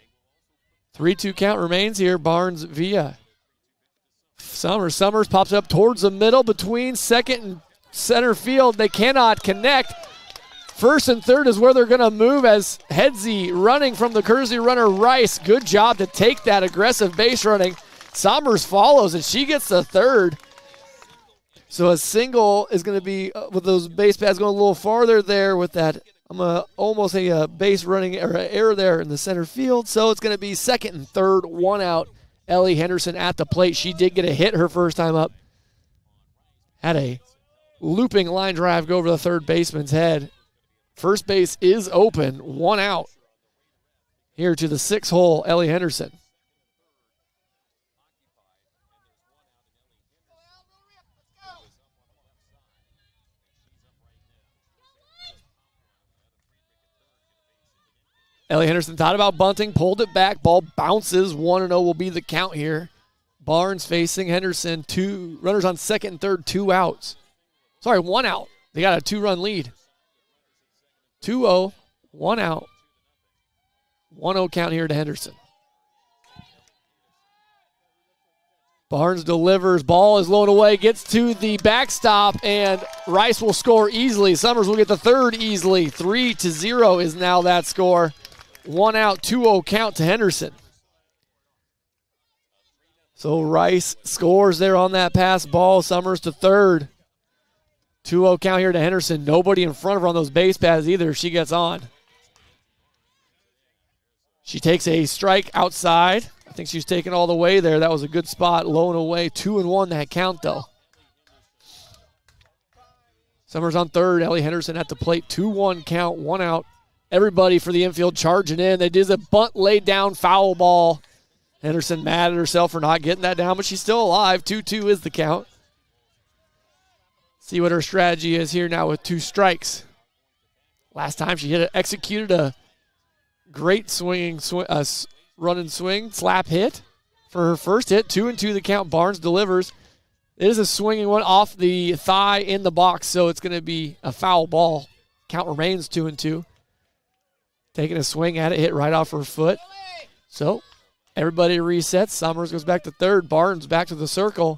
3-2 count remains here. Barnes via Summers. Summers pops up towards the middle between second and center field. They cannot connect. First and third is where they're going to move as Hedsey running from the courtesy runner Rice. Good job to take that aggressive base running. Somers follows, and she gets the third. So a single is going to be with those base pads going a little farther there with that. I'm going to almost say a base running or an error there in the center field. So it's going to be second and third, 1 out. Ellie Henderson at the plate. She did get a hit her first time up. Had a looping line drive go over the third baseman's head. First base is open, 1 out. Here to the 6th hole, Ellie Henderson. Ellie Henderson thought about bunting, pulled it back, ball bounces, 1-0 will be the count here. Barnes facing Henderson, 2 runners on second and third, 2 outs. Sorry, 1 out. They got a 2-run lead. 2-0, 1 out. 1-0 count here to Henderson. Barnes delivers, ball is low away, gets to the backstop, and Rice will score easily. Summers will get the third easily. 3-0 is now that score. 1 out, 2-0 count to Henderson. So Rice scores there on that pass ball. Summers to third. 2-0 count here to Henderson. Nobody in front of her on those base paths either. She gets on. She takes a strike outside. I think she's taken all the way there. That was a good spot. Low and away. 2-1 that count, though. Summers on third. Ellie Henderson at the plate. 2-1 count. 1 out. Everybody for the infield charging in. They did a bunt laid down foul ball. Henderson mad at herself for not getting that down, but she's still alive. 2-2 is the count. See what her strategy is here now with 2 strikes. Last time she executed a great swinging run and swing slap hit for her first hit. 2-2 the count. Barnes delivers. It is a swinging one off the thigh in the box, so it's going to be a foul ball. Count remains 2-2. Taking a swing at it, hit right off her foot. So everybody resets. Summers goes back to third. Barnes back to the circle.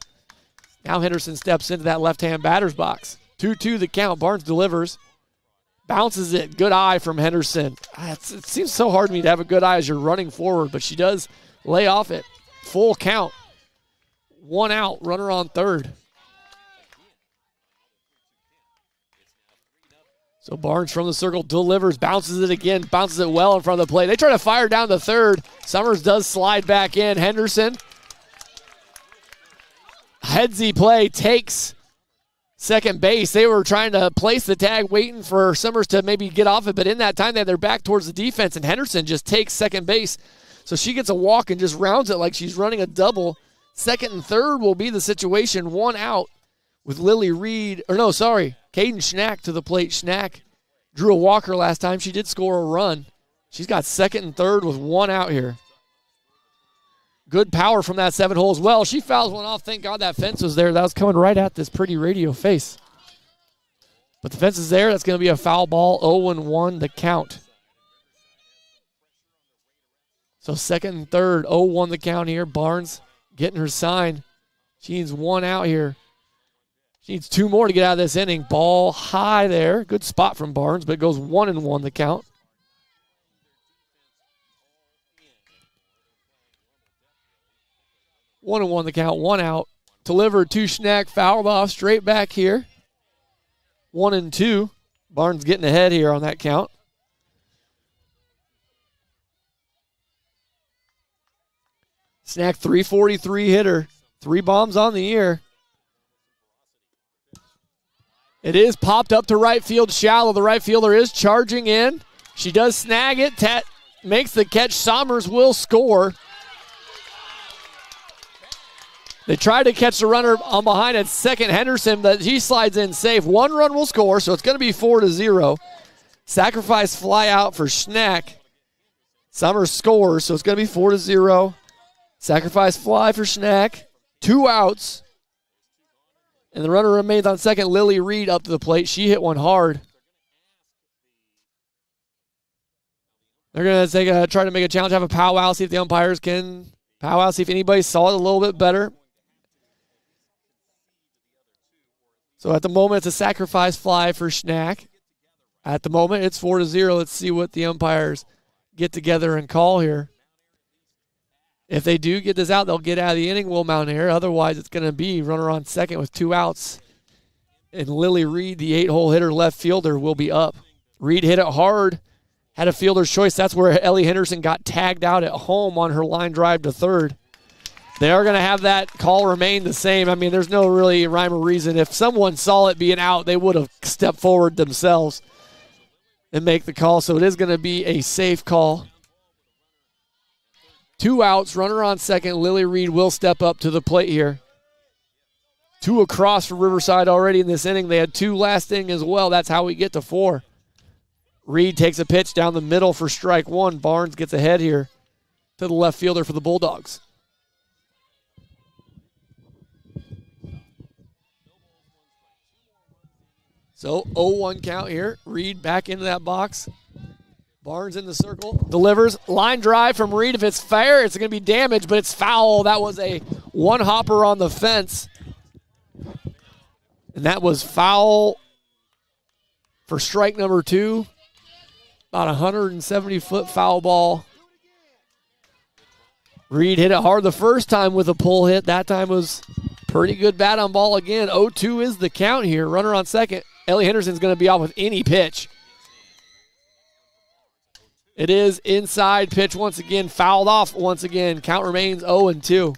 Now Henderson steps into that left-hand batter's box. 2-2 the count. Barnes delivers. Bounces it. Good eye from Henderson. It seems so hard to me to have a good eye as you're running forward, but she does lay off it. Full count. 1 out. Runner on third. So Barnes from the circle delivers, bounces it again, bounces it well in front of the plate. They try to fire down the third. Summers does slide back in. Henderson. Headsy play, takes second base. They were trying to place the tag, waiting for Summers to maybe get off it, but in that time they had their back towards the defense, and Henderson just takes second base. So she gets a walk and just rounds it like she's running a double. Second and third will be the situation. 1 out with Lily Reed, Caden Schnack to the plate. Schnack drew a walker last time. She did score a run. She's got second and third with 1 out here. Good power from that 7 hole as well. She fouls one off. Thank God that fence was there. That was coming right at this pretty radio face. But the fence is there. That's going to be a foul ball. 0-1 the count. So second and third, 0-1 the count here. Barnes getting her sign. She needs 1 out here. She needs 2 more to get out of this inning. Ball high there. Good spot from Barnes, but it goes 1-1 the count. One and one the count, 1 out. Delivered to Schnack, fouled off straight back here. 1-2. Barnes getting ahead here on that count. Schnack, 343 hitter. 3 bombs on the year. It is popped up to right field shallow. The right fielder is charging in. She does snag it. Tat makes the catch. Sommers will score. They tried to catch the runner on behind at second, Henderson, but he slides in safe. 1 run will score, so it's going to be 4-0. Sacrifice fly out for Schnack. Summers scores, so it's going to be 4-0. Sacrifice fly for Schnack. 2 outs. And the runner remains on second. Lily Reed up to the plate. She hit one hard. They're going to try to make a challenge, have a powwow, see if the umpires can powwow, see if anybody saw it a little bit better. So at the moment, it's a sacrifice fly for Schnack. At the moment, it's 4-0. Let's see what the umpires get together and call here. If they do get this out, they'll get out of the inning. Will Mount Air. Otherwise, it's going to be runner on second with 2 outs And Lily Reed, the 8-hole hitter left fielder, will be up. Reed hit it hard, had a fielder's choice. That's where Ellie Henderson got tagged out at home on her line drive to third. They are going to have that call remain the same. I mean, there's no really rhyme or reason. If someone saw it being out, they would have stepped forward themselves and make the call. So it is going to be a safe call. 2 outs, runner on second. Lily Reed will step up to the plate here. 2 across for Riverside already in this inning. They had 2 last inning as well. That's how we get to 4. Reed takes a pitch down the middle for strike 1. Barnes gets ahead here to the left fielder for the Bulldogs. So 0-1 count here. Reed back into that box. Barnes in the circle. Delivers. Line drive from Reed. If it's fair, it's going to be damaged, but it's foul. That was a one-hopper on the fence. And that was foul for strike number 2. About a 170-foot foul ball. Reed hit it hard the first time with a pull hit. That time was pretty good bat on ball again. 0-2 is the count here. Runner on second. Ellie Henderson's going to be off with any pitch. It is inside pitch once again. Fouled off once again. Count remains 0-2.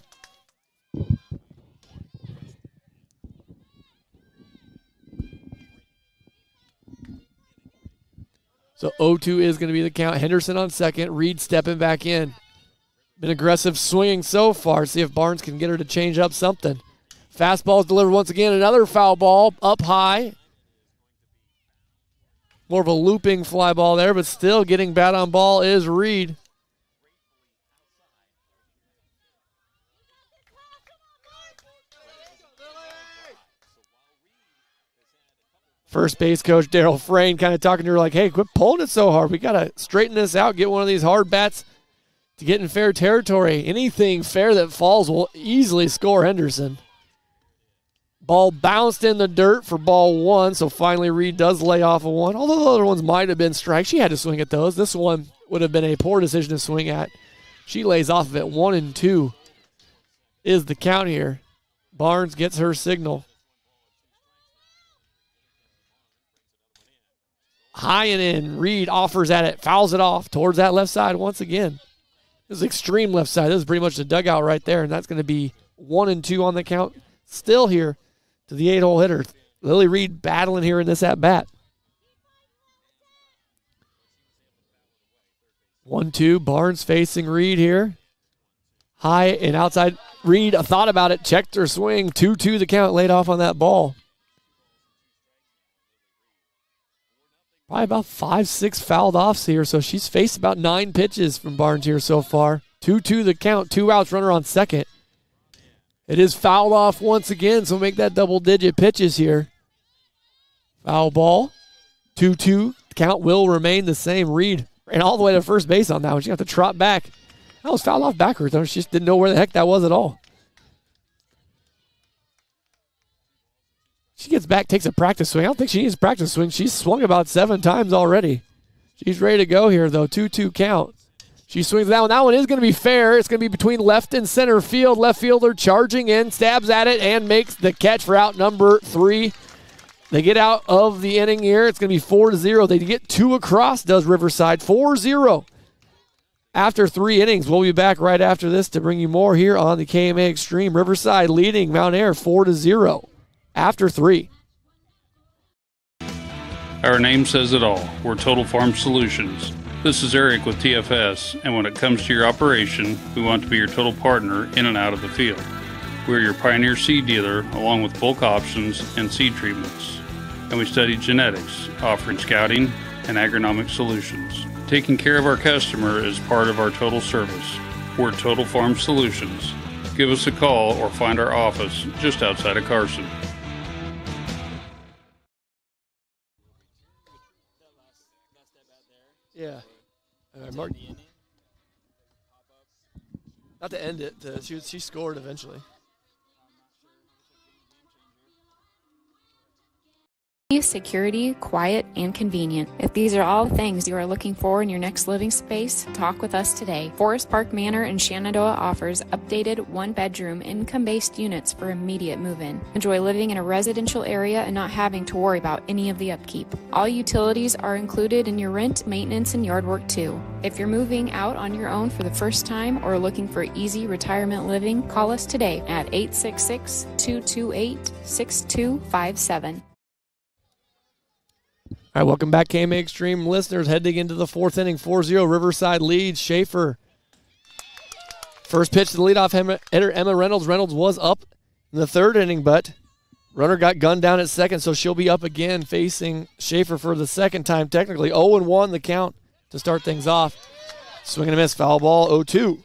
So 0-2 is going to be the count. Henderson on second. Reed stepping back in. Been aggressive swinging so far. See if Barnes can get her to change up something. Fastball is delivered once again. Another foul ball up high. More of a looping fly ball there, but still getting bat on ball is Reed. First base coach Daryl Frayne kind of talking to her like, hey, quit pulling it so hard. We got to straighten this out, get one of these hard bats to get in fair territory. Anything fair that falls will easily score Henderson. Ball bounced in the dirt for ball 1, so finally Reed does lay off a 1. Although the other ones might have been strikes, she had to swing at those. This one would have been a poor decision to swing at. She lays off of it. 1-2 is the count here. Barnes gets her signal. High and in. Reed offers at it, fouls it off towards that left side once again. This is extreme left side. This is pretty much the dugout right there, and that's going to be 1-2 on the count. Still here to the 8-hole hitter. Lily Reed battling here in this at-bat. 1-2. Barnes facing Reed here. High and outside. Reed thought about it, checked her swing. 2-2 the count, laid off on that ball. Probably about 5-6 fouled offs here, so she's faced about 9 pitches from Barnes here so far. 2-2 the count, 2 outs, runner on second. It is fouled off once again, so make that double-digit pitches here. Foul ball, 2-2. Count will remain the same. Reed ran all the way to first base on that one. She got to trot back. That was fouled off backwards. She just didn't know where the heck that was at all. She gets back, takes a practice swing. I don't think she needs a practice swing. She's swung about 7 times already. She's ready to go here, though. 2-2 count. She swings that one. That one is going to be fair. It's going to be between left and center field. Left fielder charging in, stabs at it, and makes the catch for out number 3. They get out of the inning here. It's going to be 4-0. They get 2 across, does Riverside. 4-0 after 3 innings. We'll be back right after this to bring you more here on the KMA Extreme. Riverside leading Mount Air 4-0 after 3. Our name says it all. We're Total Farm Solutions. This is Eric with TFS, and when it comes to your operation, we want to be your total partner in and out of the field. We're your Pioneer seed dealer, along with bulk options and seed treatments. And we study genetics, offering scouting and agronomic solutions. Taking care of our customer is part of our total service. We're Total Farm Solutions. Give us a call or find our office just outside of Carson. Yeah. Mark. Not to end it. She scored eventually. Security, quiet, and convenient. If these are all things you are looking for in your next living space, talk with us today. Forest Park Manor in Shenandoah offers updated one-bedroom income-based units for immediate move-in. Enjoy living in a residential area and not having to worry about any of the upkeep. All utilities are included in your rent, maintenance, and yard work too. If you're moving out on your own for the first time or looking for easy retirement living, call us today at 866-228-6257. All right, welcome back, KMA Extreme listeners. Heading into the fourth inning, 4-0, Riverside leads. Schaefer. First pitch to the leadoff hitter, Emma Reynolds. Reynolds was up in the third inning, but runner got gunned down at second, so she'll be up again facing Schaefer for the second time technically. 0-1 the count to start things off. Swing and a miss, foul ball, 0-2.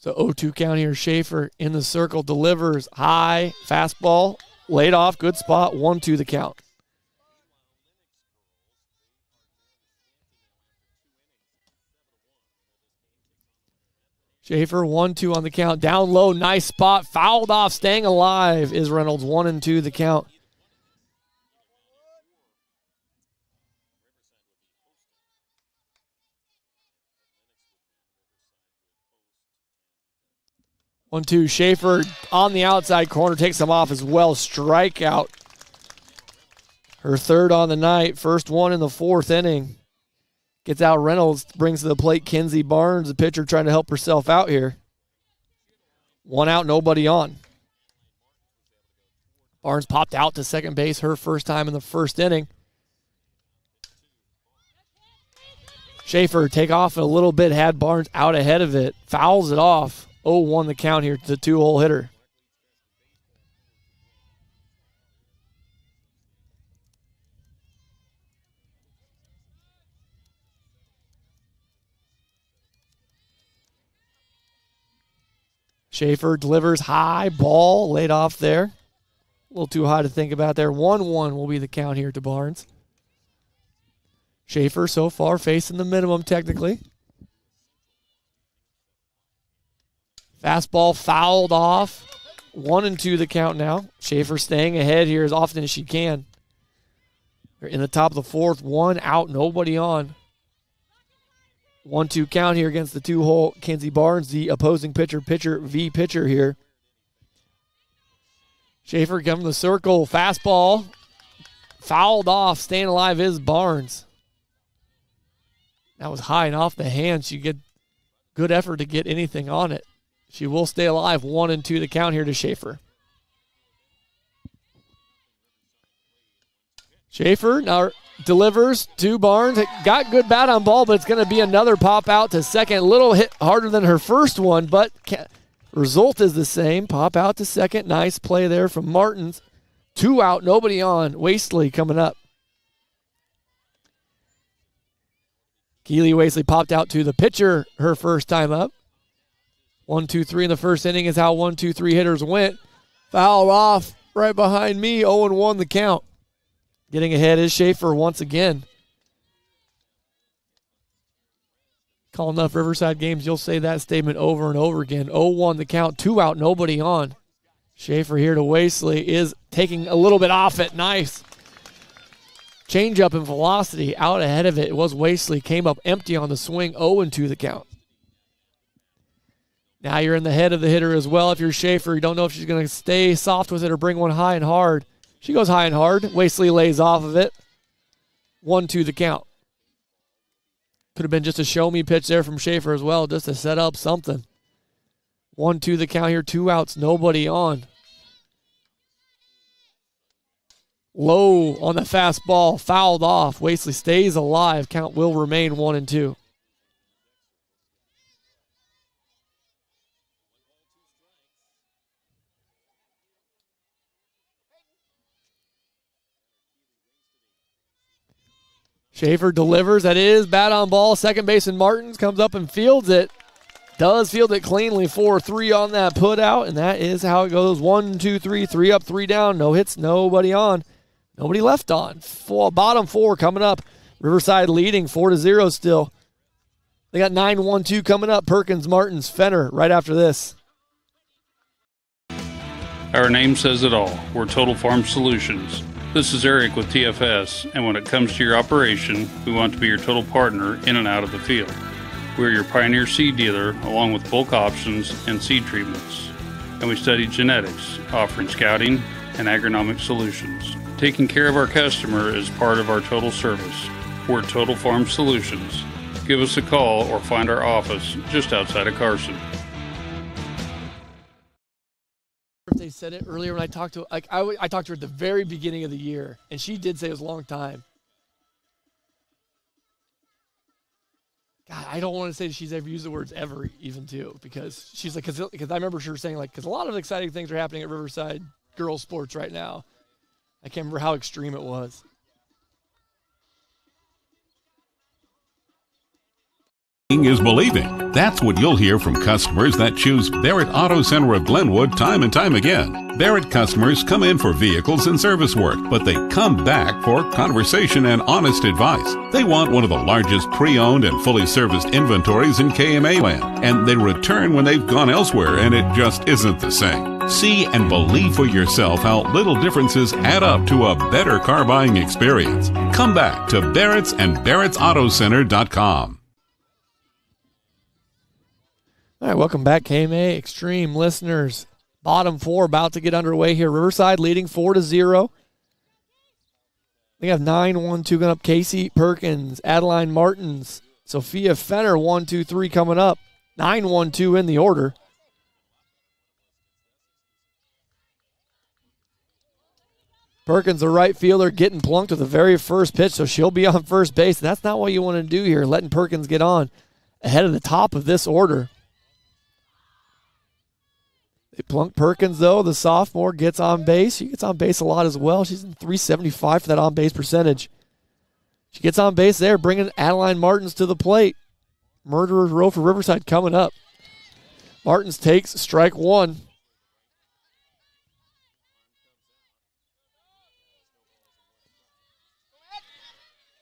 So 0-2 count here. Schaefer in the circle, delivers high, fastball, laid off, good spot, 1-2 the count. Schaefer 1-2 on the count, down low, nice spot, fouled off, staying alive is Reynolds, 1-2 the count. 1-2, Schaefer on the outside corner, takes him off as well. Strikeout. Her third on the night, first one in the fourth inning. Gets out Reynolds, brings to the plate Kenzie Barnes, the pitcher trying to help herself out here. One out, nobody on. Barnes popped out to second base, her first time in the first inning. Schaefer take off a little bit, had Barnes out ahead of it, fouls it off. 0-1 the count here to the two-hole hitter. Schaefer delivers high, ball laid off there. A little too high to think about there. 1-1 will be the count here to Barnes. Schaefer so far facing the minimum technically. Fastball fouled off. 1-2 the count now. Schaefer staying ahead here as often as she can. They're in the top of the fourth. One out, nobody on. 1-2 count here against the two-hole Kenzie Barnes, the opposing pitcher here. Schaefer coming to the circle. Fastball fouled off. Staying alive is Barnes. That was high and off the hand. She get good effort to get anything on it. She will stay alive. 1-2 the count here to Schaefer. Schaefer now delivers to Barnes. Got good bat on ball, but it's going to be another pop out to second. A little hit harder than her first one, but result is the same. Pop out to second. Nice play there from Martins. 2 out, nobody on. Wastley coming up. Keely Wastley popped out to the pitcher her first time up. 1-2-3 in the first inning is how 1-2-3 hitters went. Foul off right behind me. 0-1 the count. Getting ahead is Schaefer once again. Call enough Riverside games, you'll say that statement over and over again. 0-1 the count, 2 out, nobody on. Schaefer here to Wastley is taking a little bit off it. Nice. Change up in velocity out ahead of it. It was Wastley. Came up empty on the swing. 0-2 the count. Now you're in the head of the hitter as well. If you're Schaefer, you don't know if she's going to stay soft with it or bring one high and hard. She goes high and hard. Wastley lays off of it. 1-2 the count. Could have been just a show-me pitch there from Schaefer as well, just to set up something. 1-2 the count here. 2 outs, nobody on. Low on the fastball, fouled off. Wastley stays alive. Count will remain 1-2. Schaefer delivers. That is bat on ball. Second baseman Martins comes up and fields it. Does field it cleanly. 4-3 on that put out, and that is how it goes. 1-2-3, 3 up, 3 down. No hits, nobody on. Nobody left on. Bottom 4 coming up. Riverside leading 4-0 still. They got 9-1-2 coming up. Perkins, Martins, Fenner right after this. Our name says it all. We're Total Farm Solutions. This is Eric with TFS, and when it comes to your operation, we want to be your total partner in and out of the field. We're your Pioneer seed dealer, along with bulk options and seed treatments. And we study genetics, offering scouting and agronomic solutions. Taking care of our customer is part of our total service. We're Total Farm Solutions. Give us a call or find our office just outside of Carson. If they said it earlier when I talked to I talked to her at the very beginning of the year, and she did say it was a long time. God, I don't want to say she's ever used the words ever, even too, because she's like, because I remember her saying because a lot of exciting things are happening at Riverside girls sports right now. I can't remember how extreme it was. Is believing. That's what you'll hear from customers that choose Barrett Auto Center of Glenwood time and time again. Barrett customers come in for vehicles and service work, but they come back for conversation and honest advice. They want one of the largest pre-owned and fully serviced inventories in KMA land, and they return when they've gone elsewhere and it just isn't the same. See and believe for yourself how little differences add up to a better car buying experience. Come back to Barrett's and Barrett'sAutoCenter.com. All right, welcome back, KMA Extreme listeners. Bottom four about to get underway here. Riverside leading 4-0. They have 9-1-2 going up. Casey Perkins, Adeline Martins, Sophia Fenner, 1-2-3 coming up. 9-1-2 in the order. Perkins, the right fielder, getting plunked with the very first pitch, so she'll be on first base. That's not what you want to do here, letting Perkins get on ahead of the top of this order. They plunk Perkins, though. The sophomore gets on base. She gets on base a lot as well. She's in 375 for that on-base percentage. She gets on base there, bringing Adeline Martins to the plate. Murderer's Row for Riverside coming up. Martins takes strike one.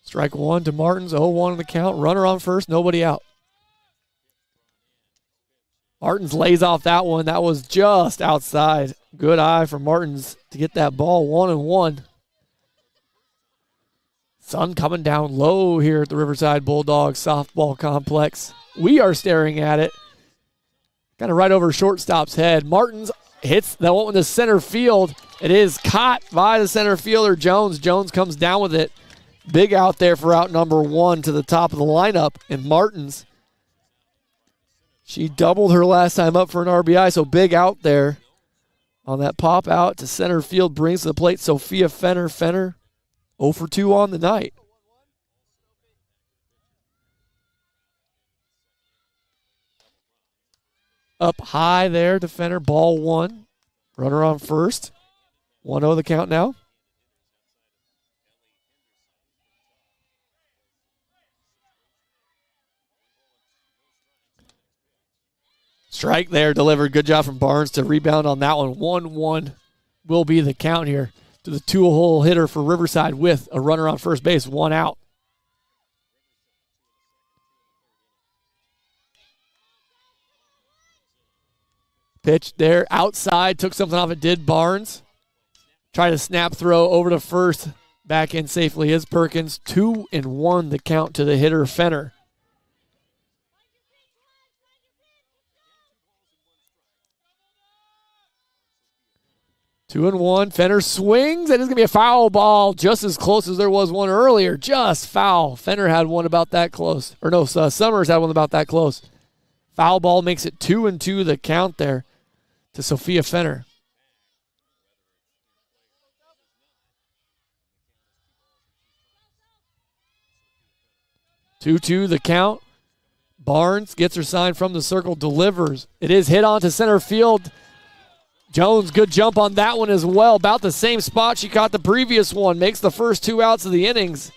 Strike one to Martins, 0-1 on the count. Runner on first, nobody out. Martins lays off that one. That was just outside. Good eye for Martins to get that ball 1-1. Sun coming down low here at the Riverside Bulldogs softball complex. We are staring at it. Kind of right over shortstop's head. Martins hits that one in the center field. It is caught by the center fielder, Jones. Jones comes down with it. Big out there for out number one to the top of the lineup. And Martins, she doubled her last time up for an RBI, so big out there on that pop out to center field. Brings to the plate Sophia Fenner. Fenner 0 for 2 on the night. Up high there to Fenner. Ball one. Runner on first. 1-0 the count now. Strike there delivered. Good job from Barnes to rebound on that one. 1-1 will be the count here to the two-hole hitter for Riverside with a runner on first base, one out. Pitch there outside, took something off it, did Barnes. Tried a snap throw over to first. Back in safely is Perkins. 2-1 the count to the hitter, Fenner. 2-1. Fenner swings, and it's going to be a foul ball, just as close as there was one earlier. Just foul. Fenner had one about that close. Or no, Summers had one about that close. Foul ball makes it 2-2 the count there to Sophia Fenner. Two the count. Barnes gets her sign from the circle, delivers. It is hit onto center field. Jones, good jump on that one as well. About the same spot she caught the previous one. Makes the first two outs of the innings.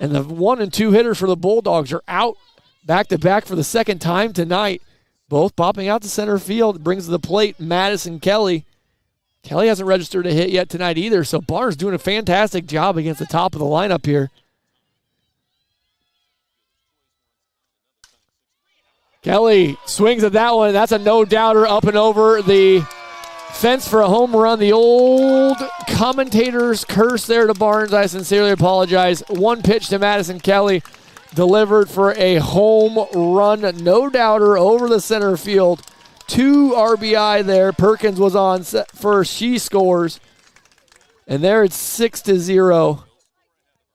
And the 1 and 2 hitters for the Bulldogs are out back-to-back for the second time tonight. Both popping out to center field. Brings to the plate Madison Kelly. Kelly hasn't registered a hit yet tonight either, so Barnes doing a fantastic job against the top of the lineup here. Kelly swings at that one. That's a no-doubter up and over the fence for a home run. The old commentator's curse there to Barnes. I sincerely apologize. One pitch to Madison Kelly, delivered for a home run. No-doubter over the center field. 2 RBI there. Perkins was on set first. She scores. And there it's 6-0.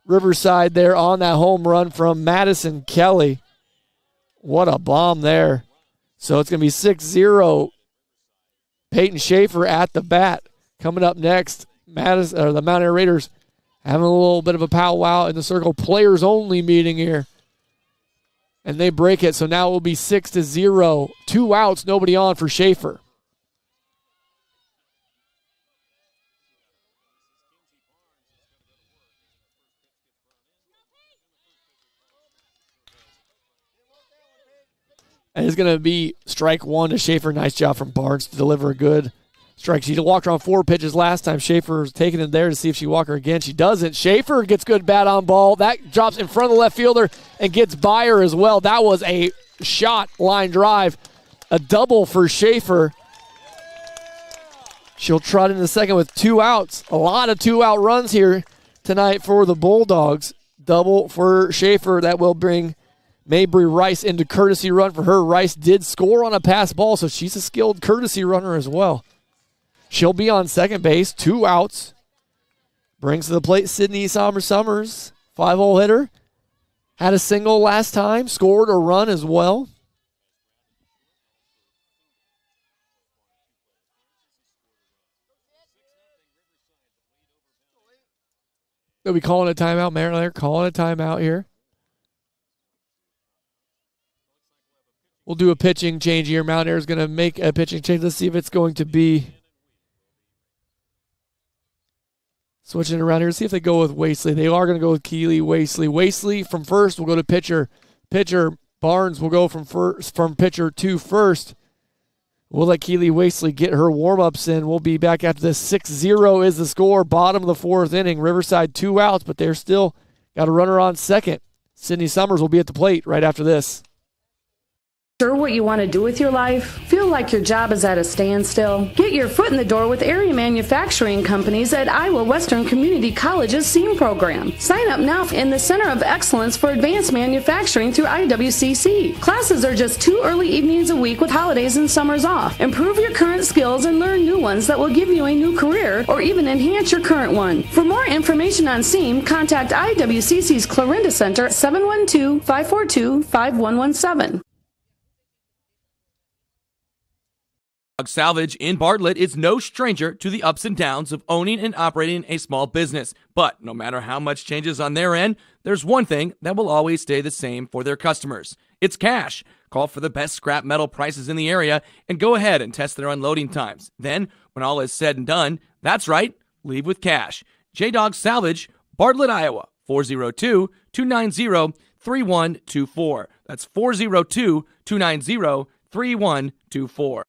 Riverside there on that home run from Madison Kelly. What a bomb there. So it's going to be 6-0. Peyton Schaefer at the bat. Coming up next, the Mount Air Raiders having a little bit of a powwow in the circle. Players only meeting here. And they break it, so now it will be 6-0. 2 outs, nobody on for Schaefer. And it's going to be strike 1 to Schaefer. Nice job from Barnes to deliver a good strike. She walked her on 4 pitches last time. Schaefer was taking it there to see if she walked her again. She doesn't. Schaefer gets good bat on ball. That drops in front of the left fielder and gets by her as well. That was a shot line drive. A double for Schaefer. She'll trot into the second with 2 outs. A lot of 2-out runs here tonight for the Bulldogs. Double for Schaefer. That will bring Mabry Rice into courtesy run for her. Rice did score on a pass ball, so she's a skilled courtesy runner as well. She'll be on second base. 2 outs. Brings to the plate Sydney Summers. 5-hole hitter. Had a single last time. Scored a run as well. They'll be calling a timeout. Maryland, they're calling a timeout here. We'll do a pitching change here. Mount Air is going to make a pitching change. Let's see if it's going to be switching it around here. See if they go with Wastley. They are going to go with Keeley Wastley. Wastley from first will go to pitcher. Pitcher Barnes will go from pitcher to first. We'll let Keeley Wastley get her warm-ups in. We'll be back after this. 6-0 is the score. Bottom of the 4th inning. Riverside 2 outs, but they're still got a runner on second. Sydney Summers will be at the plate right after this. Sure what you want to do with your life? Feel like your job is at a standstill? Get your foot in the door with area manufacturing companies at Iowa Western Community College's SEAM program. Sign up now in the Center of Excellence for Advanced Manufacturing through IWCC. Classes are just 2 early evenings a week with holidays and summers off. Improve your current skills and learn new ones that will give you a new career or even enhance your current one. For more information on SEAM, contact IWCC's Clarinda Center at 712-542-5117. Salvage in Bartlett is no stranger to the ups and downs of owning and operating a small business. But no matter how much changes on their end, there's one thing that will always stay the same for their customers. It's cash. Call for the best scrap metal prices in the area and go ahead and test their unloading times. Then, when all is said and done, that's right, leave with cash. J-Dog Salvage, Bartlett, Iowa, 402-290-3124. That's 402-290-3124.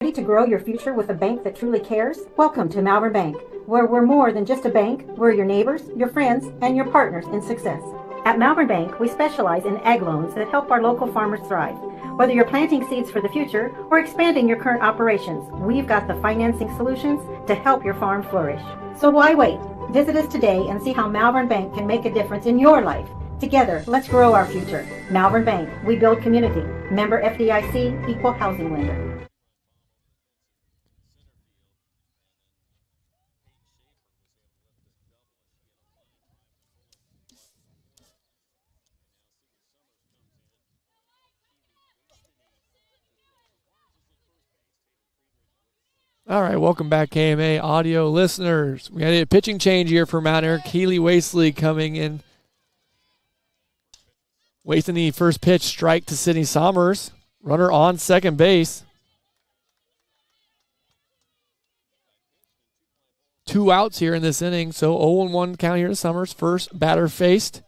Ready to grow your future with a bank that truly cares? Welcome to Malvern Bank, where we're more than just a bank. We're your neighbors, your friends, and your partners in success. At Malvern Bank, we specialize in ag loans that help our local farmers thrive. Whether you're planting seeds for the future or expanding your current operations, we've got the financing solutions to help your farm flourish. So why wait? Visit us today and see how Malvern Bank can make a difference in your life. Together, let's grow our future. Malvern Bank, we build community. Member FDIC, Equal Housing Lender. All right, welcome back, KMA audio listeners. We had a pitching change here for Mount Air. Keeley Wastley coming in. Wasting the first pitch, strike to Sydney Summers. Runner on second base. 2 outs here in this inning, so 0-1 count here to Summers. First batter faced.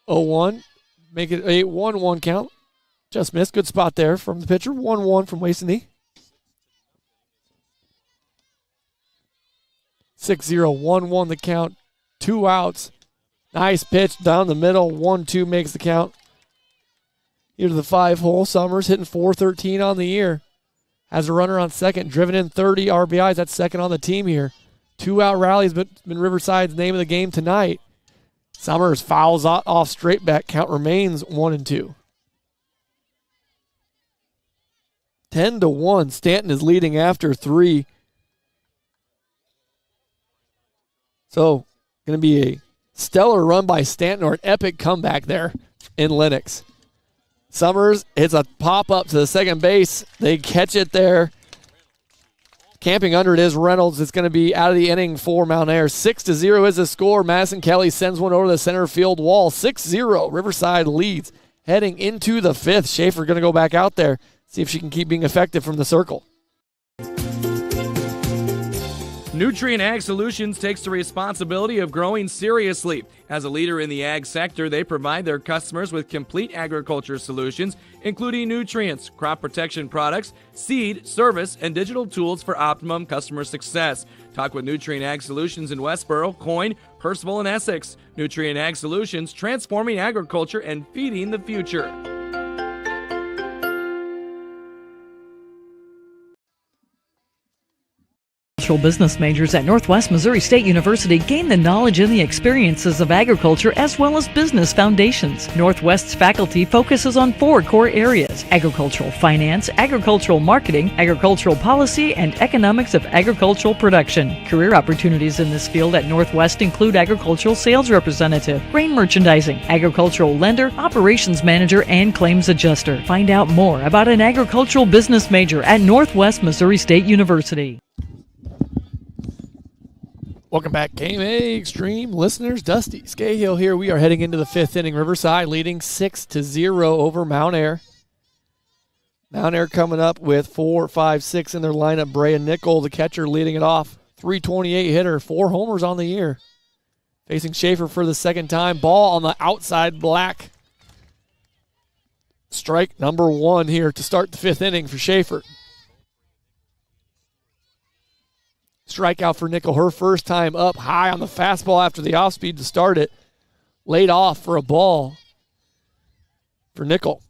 Oh, 1. Make it a 1-1 count. Just missed. Good spot there from the pitcher. 1-1 from Wasey. 6-0, 1-1 the count. 2 outs. Nice pitch down the middle. 1-2 makes the count. Here to the 5-hole. Summers hitting .413 on the year. Has a runner on second. Driven in 30 RBIs. That's second on the team here. 2-out rallies, but been Riverside's name of the game tonight. Summers fouls off straight back. Count remains 1-2. 10-1. Stanton is leading after 3. So, going to be a stellar run by Stanton or an epic comeback there in Lenox. Summers hits a pop-up to the second base. They catch it there. Camping under it is Reynolds. It's going to be out of the inning for Mount Air. 6-0 is the score. Madison Kelly sends one over the center field wall. 6-0. Riverside leads. Heading into the 5th. Schaefer going to go back out there. See if she can keep being effective from the circle. Nutrien Ag Solutions takes the responsibility of growing seriously. As a leader in the ag sector, they provide their customers with complete agriculture solutions, including nutrients, crop protection products, seed, service, and digital tools for optimum customer success. Talk with Nutrien Ag Solutions in Westboro, Coyne, Percival, and Essex. Nutrien Ag Solutions, transforming agriculture and feeding the future. Business majors at Northwest Missouri State University gain the knowledge and the experiences of agriculture as well as business foundations. Northwest's faculty focuses on 4 core areas: agricultural finance, agricultural marketing, agricultural policy, and economics of agricultural production. Career opportunities in this field at Northwest include agricultural sales representative, grain merchandising, agricultural lender, operations manager, and claims adjuster. Find out more about an agricultural business major at Northwest Missouri State University. Welcome back, KMA Extreme listeners. Dusty Scahill here. We are heading into the 5th inning. Riverside leading 6-0 over Mount Air. Mount Air coming up with 4, 5, 6 in their lineup. Brea Nickel, the catcher, leading it off. 328 hitter, 4 homers on the year. Facing Schaefer for the second time. Ball on the outside, Black. Strike number 1 here to start the 5th inning for Schaefer. Strikeout for Nickel, her first time up high on the fastball after the off-speed to start it. Laid off for a ball for Nickel.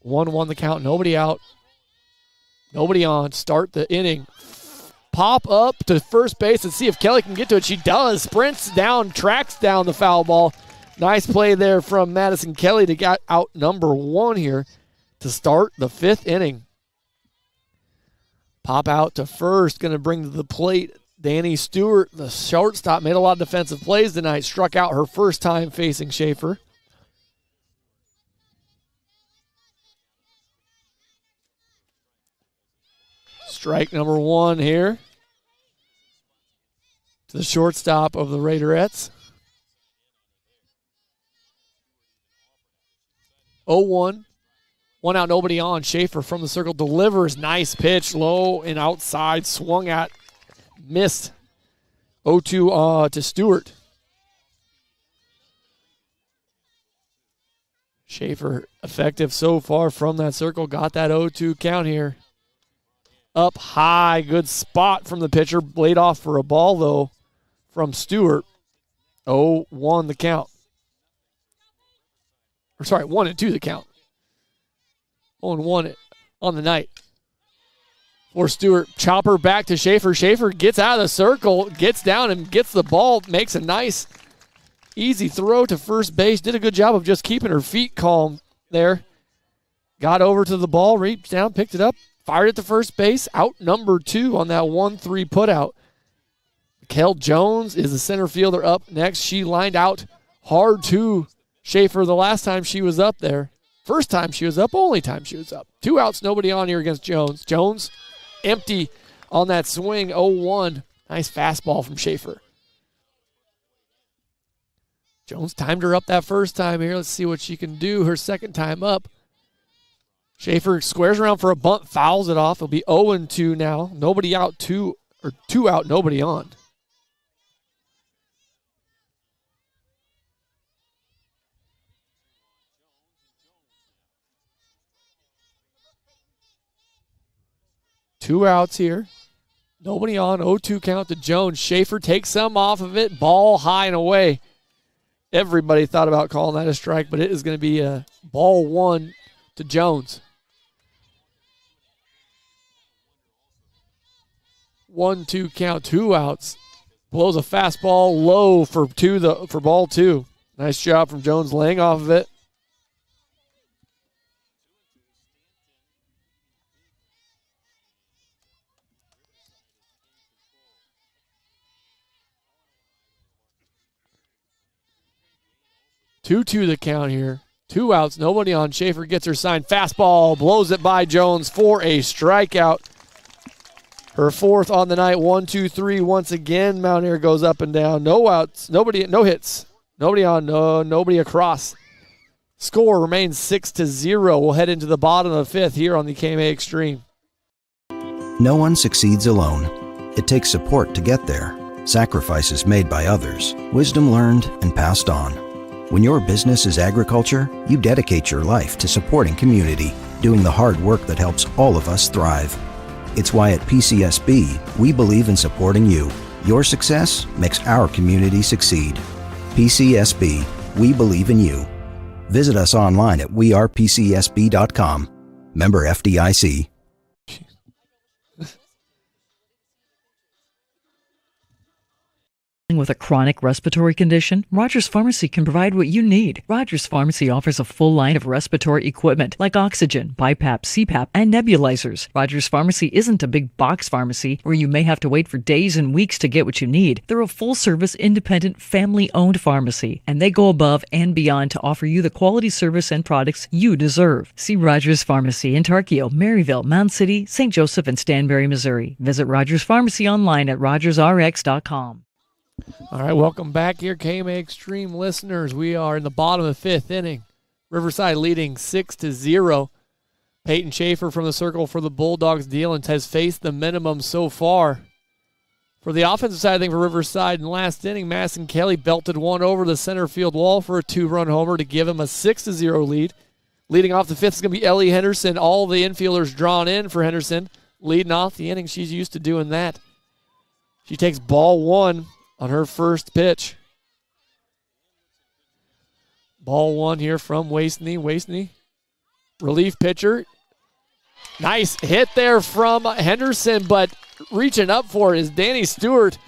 1-1 the count, nobody out. Nobody on. Start the inning. Pop up to first base and see if Kelly can get to it. She does. Sprints down, tracks down the foul ball. Nice play there from Madison Kelly to get out number 1 here to start the 5th inning. Pop out to first, going to bring to the plate Danny Stewart, the shortstop, made a lot of defensive plays tonight. Struck out her first time facing Schaefer. Strike number 1 here to the shortstop of the Raiderettes. 0-1. 1 out, nobody on. Schaefer from the circle delivers. Nice pitch, low and outside. Swung at, missed. 0-2 to Stewart. Schaefer effective so far from that circle. Got that 0-2 count here. Up high, good spot from the pitcher. Laid off for a ball, though, from Stewart. 0-1 the count. Or sorry, 1-2 the count. 0-1 on the night for Stewart. Chopper back to Schaefer. Schaefer gets out of the circle, gets down and gets the ball, makes a nice, easy throw to first base. Did a good job of just keeping her feet calm there. Got over to the ball, reached down, picked it up, fired it to first base. Out number 2 on that 1-3 putout. Kel Jones is the center fielder up next. She lined out hard to Schaefer the last time she was up there. First time she was up, only time she was up. 2 outs, nobody on here against Jones. Jones empty on that swing, 0-1. Nice fastball from Schaefer. Jones timed her up that first time here. Let's see what she can do her second time up. Schaefer squares around for a bunt, fouls it off. It'll be 0-2 now. Nobody out, 2 out, nobody on. 2 outs here. Nobody on. 0-2 count to Jones. Schaefer takes some off of it. Ball high and away. Everybody thought about calling that a strike, but it is going to be a ball 1 to Jones. 1-2 count. 2 outs. Blows a fastball low for ball 2. Nice job from Jones laying off of it. Two the count here. 2 outs, nobody on. Schaefer gets her sign. Fastball, blows it by Jones for a strikeout. Her 4th on the night. 1-2-3. Once again, Mountaineer goes up and down. No outs, no hits. Nobody on, nobody across. Score remains 6-0. We'll head into the bottom of the 5th here on the KMA Extreme. No one succeeds alone. It takes support to get there. Sacrifices made by others. Wisdom learned and passed on. When your business is agriculture, you dedicate your life to supporting community, doing the hard work that helps all of us thrive. It's why at PCSB, we believe in supporting you. Your success makes our community succeed. PCSB, we believe in you. Visit us online at wearepcsb.com. Member FDIC. With a chronic respiratory condition, Rogers Pharmacy can provide what you need. Rogers Pharmacy offers a full line of respiratory equipment like oxygen, BiPAP, CPAP, and nebulizers. Rogers Pharmacy isn't a big box pharmacy where you may have to wait for days and weeks to get what you need. They're a full-service, independent, family-owned pharmacy, and they go above and beyond to offer you the quality service and products you deserve. See Rogers Pharmacy in Tarkio, Maryville, Mound City, St. Joseph, and Stanberry, Missouri. Visit Rogers Pharmacy online at rogersrx.com. All right, welcome back here, KMA Extreme listeners. We are in the bottom of the 5th inning. Riverside leading 6-0. Peyton Schaefer from the circle for the Bulldogs. Dealins has faced the minimum so far. For the offensive side of things for Riverside in the last inning, Madison Kelly belted one over the center field wall for a 2-run homer to give him a 6-0 lead. Leading off the 5th is going to be Ellie Henderson. All the infielders drawn in for Henderson. Leading off the inning, she's used to doing that. She takes ball 1 on her first pitch. Ball 1 here from Wasney. Wasney, relief pitcher. Nice hit there from Henderson, but reaching up for it is Danny Stewart.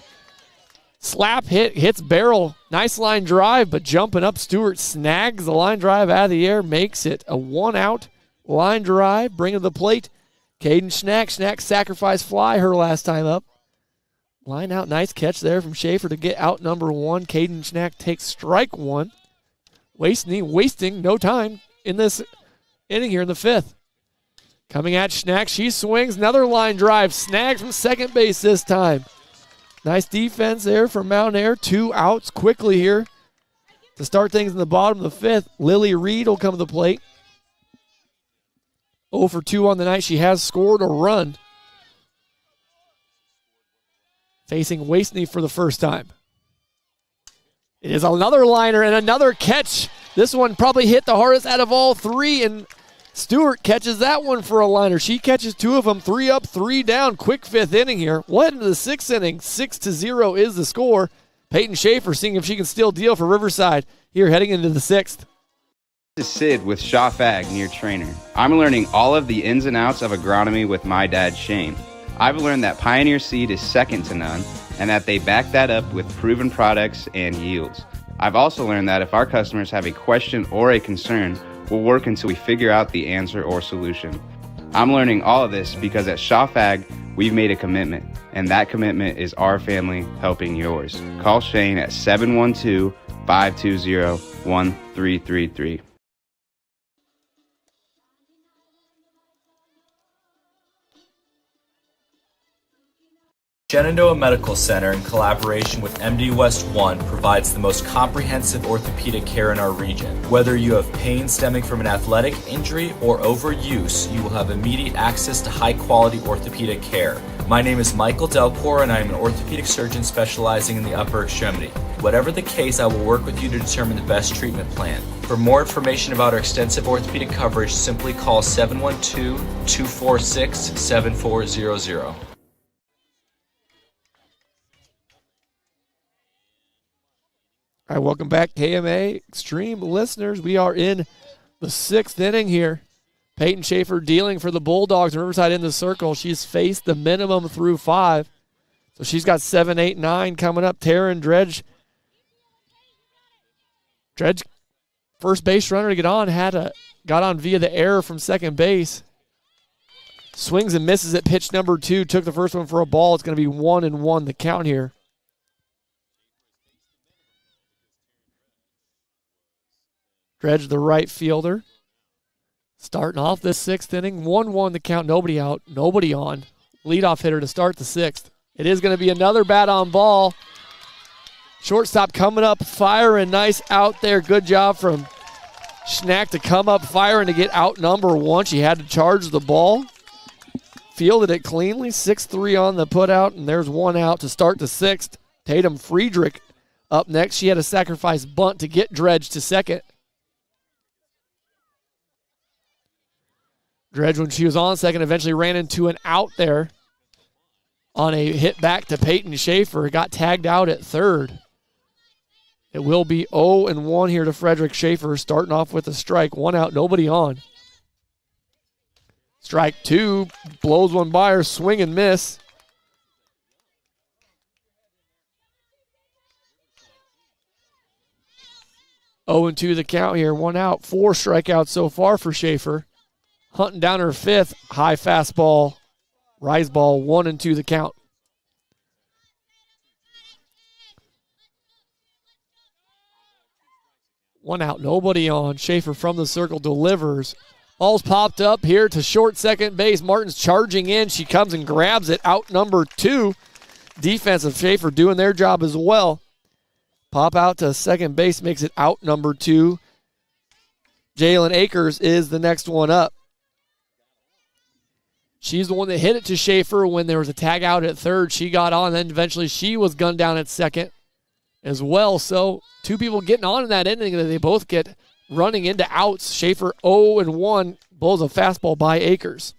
Slap hit, hits barrel. Nice line drive, but jumping up, Stewart snags the line drive out of the air, makes it a 1-out line drive, bringing to the plate. Caden Schnack sacrifice fly her last time up. Line out, nice catch there from Schaefer to get out number 1. Caden Schnack takes strike 1. Wasting no time in this inning here in the 5th. Coming at Schnack, she swings, another line drive, snags from second base this time. Nice defense there from Mountaineer. 2 outs quickly here to start things in the bottom of the 5th. Lily Reed will come to the plate. 0 for 2 on the night. She has scored a run. Facing Wasney for the first time. It is another liner and another catch. This one probably hit the hardest out of all 3, and Stewart catches that one for a liner. She catches 2 of them, 3 up, 3 down. Quick 5th inning here. Well into the 6th inning. 6-0 is the score. Peyton Schaefer seeing if she can still deal for Riverside here heading into the 6th. This is Sid with Shaw Ag near Trainer. I'm learning all of the ins and outs of agronomy with my dad, Shane. I've learned that Pioneer seed is second to none, and that they back that up with proven products and yields. I've also learned that if our customers have a question or a concern, we'll work until we figure out the answer or solution. I'm learning all of this because at Shaw Ag, we've made a commitment, and that commitment is our family helping yours. Call Shane at 712-520-1333. Shenandoah Medical Center, in collaboration with MD West 1, provides the most comprehensive orthopedic care in our region. Whether you have pain stemming from an athletic injury or overuse, you will have immediate access to high-quality orthopedic care. My name is Michael Delcor, and I am an orthopedic surgeon specializing in the upper extremity. Whatever the case, I will work with you to determine the best treatment plan. For more information about our extensive orthopedic coverage, simply call 712-246-7400. All right, welcome back, KMA Extreme listeners. We are in the 6th inning here. Peyton Schaefer dealing for the Bulldogs. Riverside in the circle. She's faced the minimum through 5. So she's got 7, 8, 9 coming up. Taryn Dredge, first base runner to get on, got on via the error from second base. Swings and misses at pitch number 2. Took the first one for a ball. It's going to be 1-1 the count here. Dredge, the right fielder. Starting off this 6th inning, 1-1 the count, nobody out, nobody on. Leadoff hitter to start the 6th. It is going to be another bat on ball. Shortstop coming up, firing nice out there. Good job from Schnack to come up firing to get out number 1. She had to charge the ball. Fielded it cleanly, 6-3 on the putout, and there's 1 out to start the 6th. Tatum Friedrich up next. She had a sacrifice bunt to get Dredge to second. Dredge, when she was on second, eventually ran into an out there on a hit back to Peyton Schaefer. Got tagged out at third. It will be 0-1 here to Frederick Schaefer, starting off with a strike. 1 out, nobody on. Strike 2, blows one by her, swing and miss. Oh, 2 the count here, 1 out. 4 strikeouts so far for Schaefer. Hunting down her 5th, high fastball, rise ball, 1-2 the count. One out, nobody on. Schaefer from the circle delivers. Ball's popped up here to short second base. Martin's charging in. She comes and grabs it. Out number 2. Defensive Schaefer doing their job as well. Pop out to second base makes it out number 2. Jalen Akers is the next one up. She's the one that hit it to Schaefer when there was a tag out at third. She got on, then eventually she was gunned down at second as well. So 2 people getting on in that inning that they both get running into outs. Schaefer 0-1, blows a fastball by Akers.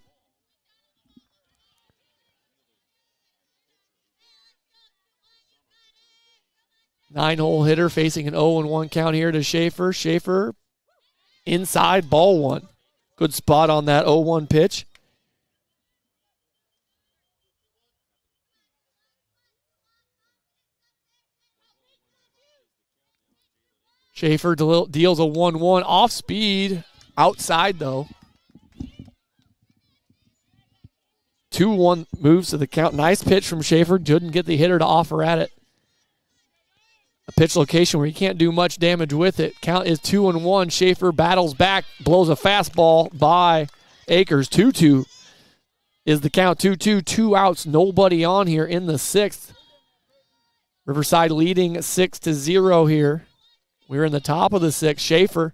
Nine-hole hitter facing an 0-1 count here to Schaefer. Schaefer inside, ball 1. Good spot on that 0-1 pitch. Schaefer deals a 1-1 off speed, outside though. 2-1 moves to the count. Nice pitch from Schaefer. Didn't get the hitter to offer at it. A pitch location where you can't do much damage with it. Count is 2-1. Schaefer battles back, blows a fastball by Akers. 2-2 is the count. 2-2, 2 outs, nobody on here in the 6th. Riverside leading 6-0 here. We're in the top of the 6th. Schaefer,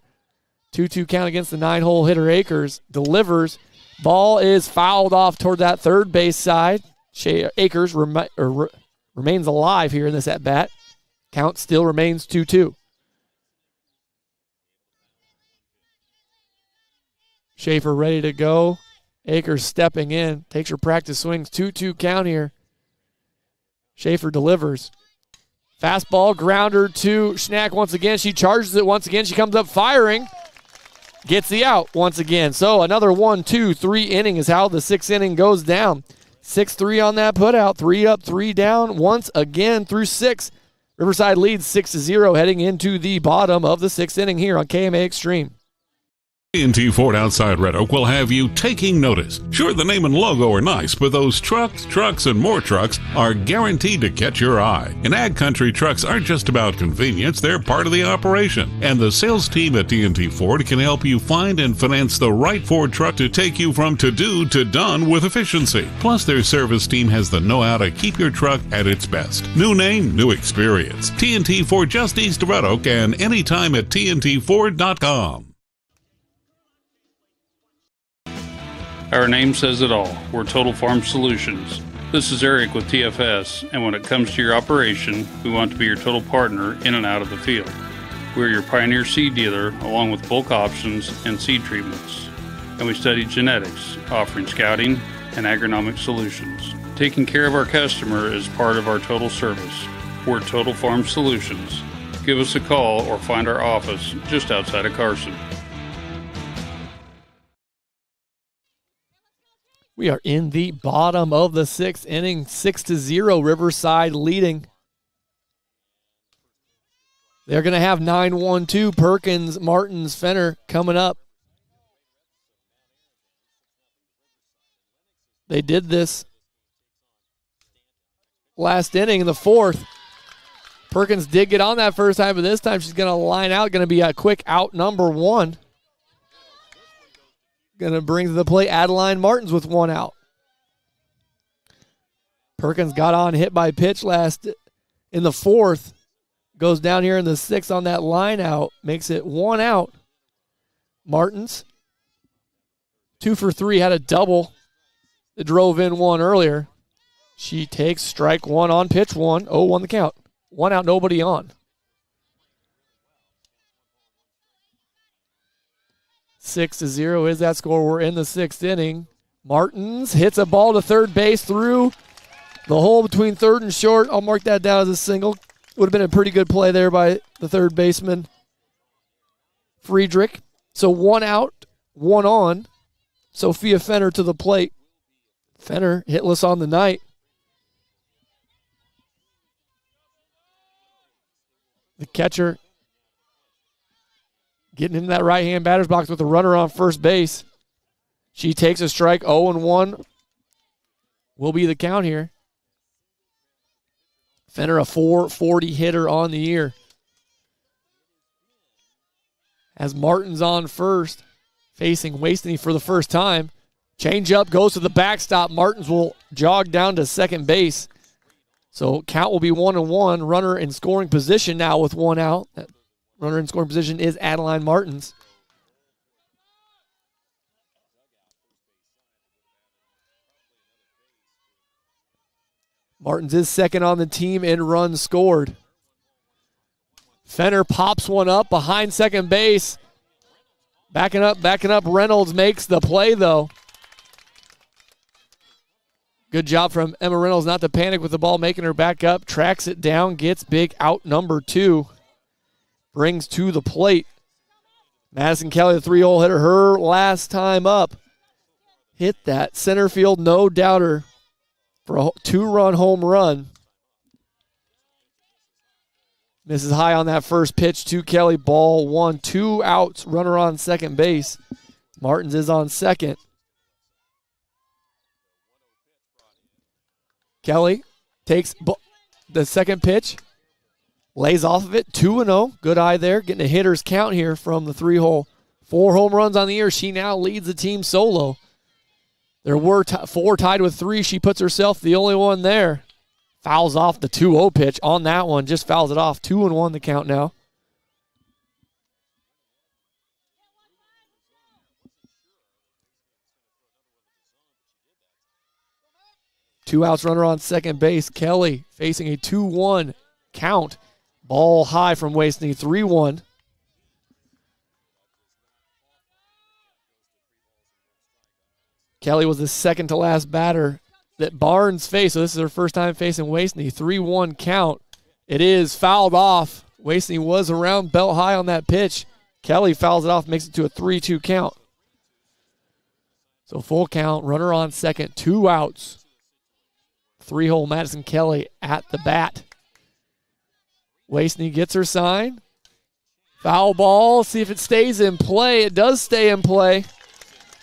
2-2 count against the 9-hole hitter Akers. Delivers. Ball is fouled off toward that third base side. Akers remains alive here in this at-bat. Count still remains 2-2. Schaefer ready to go. Akers stepping in. Takes her practice swings. 2-2 count here. Schaefer delivers. Fastball, grounder to Schnack once again. She charges it once again. She comes up firing. Gets the out once again. So another 1, 2, 3 inning is how the 6th inning goes down. 6-3 on that putout. 3 up, 3 down. Once again through 6. Riverside leads 6-0 heading into the bottom of the 6th inning here on KMA Extreme. T&T Ford outside Red Oak will have you taking notice. Sure, the name and logo are nice, but those trucks, and more trucks are guaranteed to catch your eye. And Ag Country trucks aren't just about convenience, they're part of the operation. And the sales team at T&T Ford can help you find and finance the right Ford truck to take you from to-do to done with efficiency. Plus, their service team has the know-how to keep your truck at its best. New name, new experience. T&T Ford just east of Red Oak and anytime at TNTFord.com. Our name says it all. We're Total Farm Solutions. This is Eric with TFS, and when it comes to your operation, we want to be your total partner in and out of the field. We're your Pioneer seed dealer, along with bulk options and seed treatments. And we study genetics, offering scouting and agronomic solutions. Taking care of our customer is part of our total service. We're Total Farm Solutions. Give us a call or find our office just outside of Carson. We are in the bottom of the sixth inning, 6-0, Riverside leading. They're going to have 9-1-2, Perkins, Martins, Fenner coming up. They did this last inning in the fourth. Perkins did get on that first time, but this time she's going to line out. Going to be a quick out number one. Going to bring to the plate Adeline Martins with one out. Perkins got on, hit by pitch last in the fourth. Goes down here in the sixth on that line out. Makes it one out. Martins, 2 for 3, had a double. It drove in one earlier. She takes strike one on pitch one. 0-1 the count. One out, nobody on. 6-0 is that score. We're in the sixth inning. Martins hits a ball to third base through the hole between third and short. I'll mark that down as a single. Would have been a pretty good play there by the third baseman, Friedrich. So one out, one on. Sophia Fenner to the plate. Fenner hitless on the night. The catcher getting into that right-hand batter's box with a runner on first base. She takes a strike, 0-1 will be the count here. Fenner, a .440 hitter on the year. As Martins on first, facing Wasney for the first time. Change up, goes to the backstop. Martins will jog down to second base. So count will be 1-1. Runner in scoring position now with one out. That runner in scoring position is Adeline Martins. Martins is second on the team in runs scored. Fenner pops one up behind second base. Backing up. Reynolds makes the play, though. Good job from Emma Reynolds not to panic with the ball, making her back up. Tracks it down, gets big out number 2. Brings to the plate. Madison Kelly, the 3-hole hitter, her last time up. Hit that center field no-doubter for a 2-run home run. Misses high on that first pitch to Kelly. Ball 1, 2 outs. Runner on second base. Martins is on second. Kelly takes the second pitch. Lays off of it. 2-0. Good eye there. Getting a hitter's count here from the 3-hole. 4 home runs on the year. She now leads the team solo. There were 4 tied with 3. She puts herself the only one there. Fouls off the 2-0 pitch on that one. Just fouls it off. 2-1 the count now. Two outs, runner on second base. Kelly facing a 2-1 count. Ball high from Wasney. 3-1. Kelly was the second to last batter that Barnes faced. So this is her first time facing Wasney. 3-1 count. It is fouled off. Wasney was around belt high on that pitch. Kelly fouls it off, makes it to a 3-2 count. So full count, runner on second, 2 outs. 3-hole Madison Kelly at the bat. Wasney gets her sign. Foul ball. See if it stays in play. It does stay in play.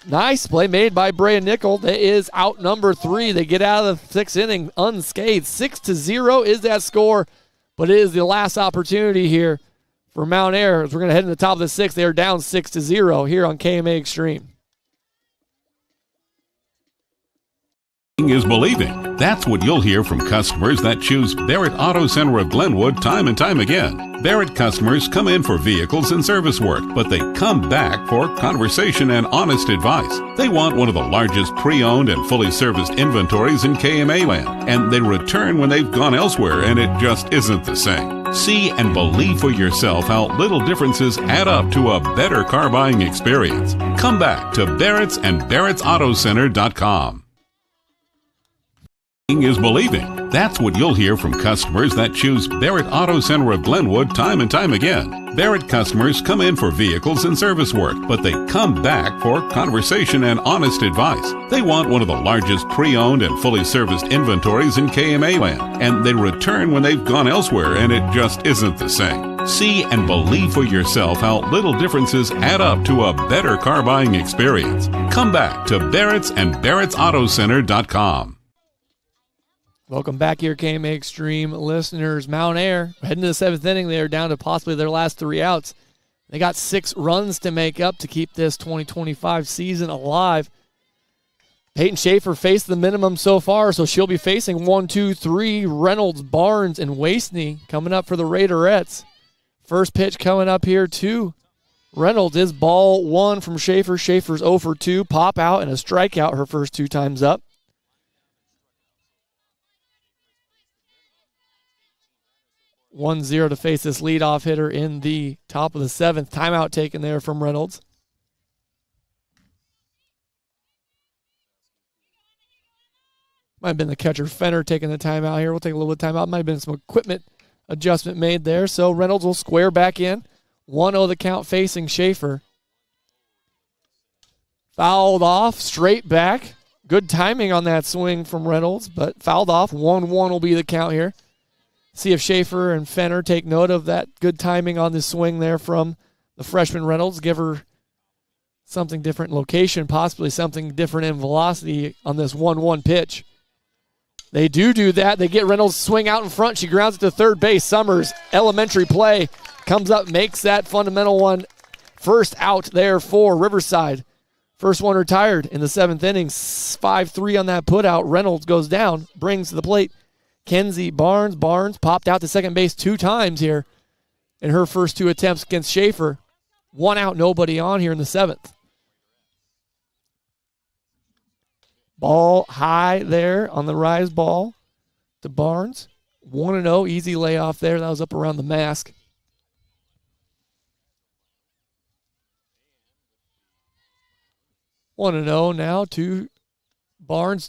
Nice play made by Brea Nickel. That is out number 3. They get out of the 6th inning unscathed. 6-0 is that score, but it is the last opportunity here for Mount Air. As we're going to head to the top of the 6th, they are down 6-0 here on KMA Extreme. Is believing. That's what you'll hear from customers that choose Barrett Auto Center of Glenwood time and time again. Barrett customers come in for vehicles and service work, but they come back for conversation and honest advice. They want one of the largest pre-owned and fully serviced inventories in KMA land, and they return when they've gone elsewhere and it just isn't the same. See and believe for yourself how little differences add up to a better car buying experience. Come back to Barrett's and Barrett'sAutoCenter.com. Is believing. That's what you'll hear from customers that choose Barrett Auto Center of Glenwood time and time again. Barrett customers come in for vehicles and service work, but they come back for conversation and honest advice. They want one of the largest pre-owned and fully serviced inventories in KMA land, and they return when they've gone elsewhere and it just isn't the same. See and believe for yourself how little differences add up to a better car buying experience. Come back to Barrett's and Barrett'sAutoCenter.com. Welcome back here, KMA Extreme listeners. Mount Air, heading to the seventh inning, they are down to possibly their last 3 outs. They got 6 runs to make up to keep this 2025 season alive. Peyton Schaefer faced the minimum so far, so she'll be facing 1, 2, 3, Reynolds, Barnes, and Wasney coming up for the Raiderettes. First pitch coming up here to Reynolds is ball 1 from Schaefer. Schaefer's 0 for 2, pop out, and a strikeout her first 2 times up. 1-0 to face this leadoff hitter in the top of the 7th. Timeout taken there from Reynolds. Might have been the catcher Fenner taking the timeout here. We'll take a little bit of timeout. Might have been some equipment adjustment made there. So Reynolds will square back in. 1-0 the count facing Schaefer. Fouled off, straight back. Good timing on that swing from Reynolds, but fouled off. 1-1 will be the count here. See if Schaefer and Fenner take note of that good timing on the swing there from the freshman Reynolds. Give her something different in location, possibly something different in velocity on this 1-1 pitch. They do that. They get Reynolds swing out in front. She grounds it to third base. Summers, elementary play, comes up, makes that fundamental one. First out there for Riverside. First one retired in the 7th inning. 5-3 on that put out. Reynolds goes down, brings to the plate Kenzie Barnes. Barnes popped out to second base 2 times here in her first 2 attempts against Schaefer. 1 out, nobody on here in the 7th. Ball high there on the rise ball to Barnes. 1-0, easy layoff there. That was up around the mask. One and 0 now to Barnes.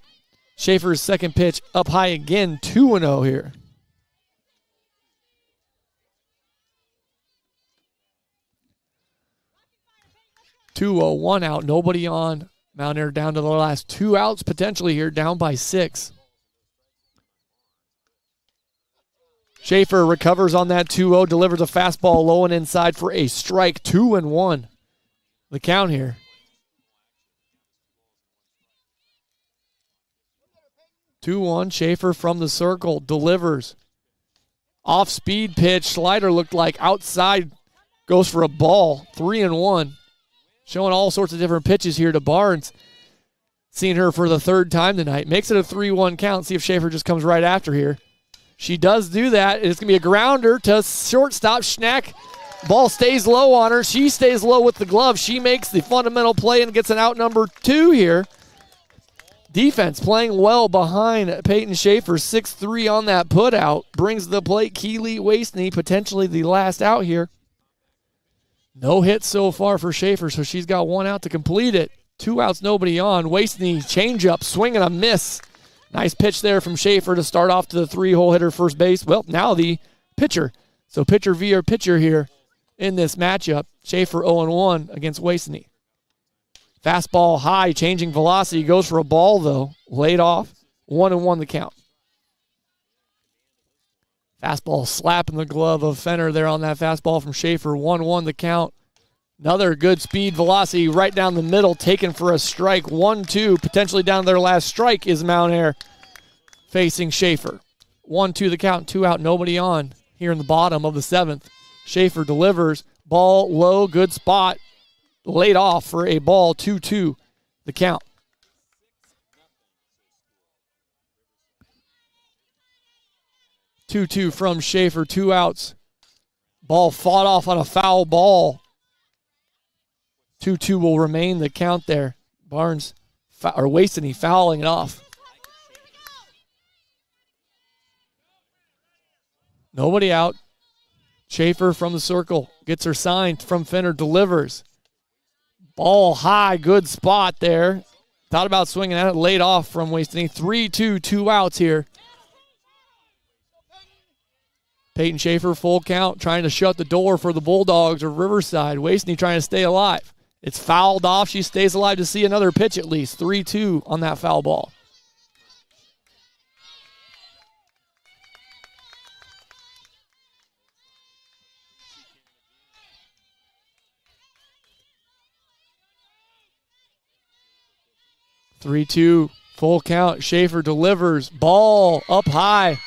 Schaefer's second pitch up high again, 2-0 here. One out, nobody on. Mount Air down to the last 2 outs potentially here, down by 6. Schaefer recovers on that 2-0, delivers a fastball low and inside for a strike, 2-1. The count here. 2-1, Schaefer from the circle, delivers. Off-speed pitch, slider looked like outside, goes for a ball, 3-1. Showing all sorts of different pitches here to Barnes. Seeing her for the 3rd time tonight. Makes it a 3-1 count. See if Schaefer just comes right after here. She does do that. It's going to be a grounder to shortstop. Schnack. Ball stays low on her. She stays low with the glove. She makes the fundamental play and gets an out number 2 here. Defense playing well behind Peyton Schaefer. 6-3 on that put out. Brings to the plate Keely Wasney, potentially the last out here. No hits so far for Schaefer, so she's got 1 out to complete it. 2 outs, nobody on. Wasney, changeup, swing and a miss. Nice pitch there from Schaefer to start off to the 3-hole hitter first base. Well, now the pitcher. So pitcher via pitcher here in this matchup. Schaefer 0-1 against Wasney. Fastball high, changing velocity. Goes for a ball, though. Laid off. 1-1 the count. Fastball slapping the glove of Fenner there on that fastball from Schaefer. 1-1 the count. Another good speed velocity right down the middle, taken for a strike. 1-2, potentially down to their last strike is Mount Air facing Schaefer. 1-2 the count, 2 out, nobody on here in the bottom of the 7th. Schaefer delivers, ball low, good spot. Laid off for a ball, 2-2 the count. 2-2 from Schaefer, 2 outs. Ball fought off on a foul ball. 2-2 will remain the count there. Barnes, or Wasting, fouling it off. Nobody out. Schaefer from the circle. Gets her signed from Fenner. Delivers. Ball high. Good spot there. Thought about swinging at it. Laid off from Wasting. 3-2. 2 outs here. Peyton Schaefer, full count, trying to shut the door for the Bulldogs of Riverside. Wasting trying to stay alive. It's fouled off. She stays alive to see another pitch at least. 3-2 on that foul ball. Three-two, full count. Schaefer delivers. Ball up high.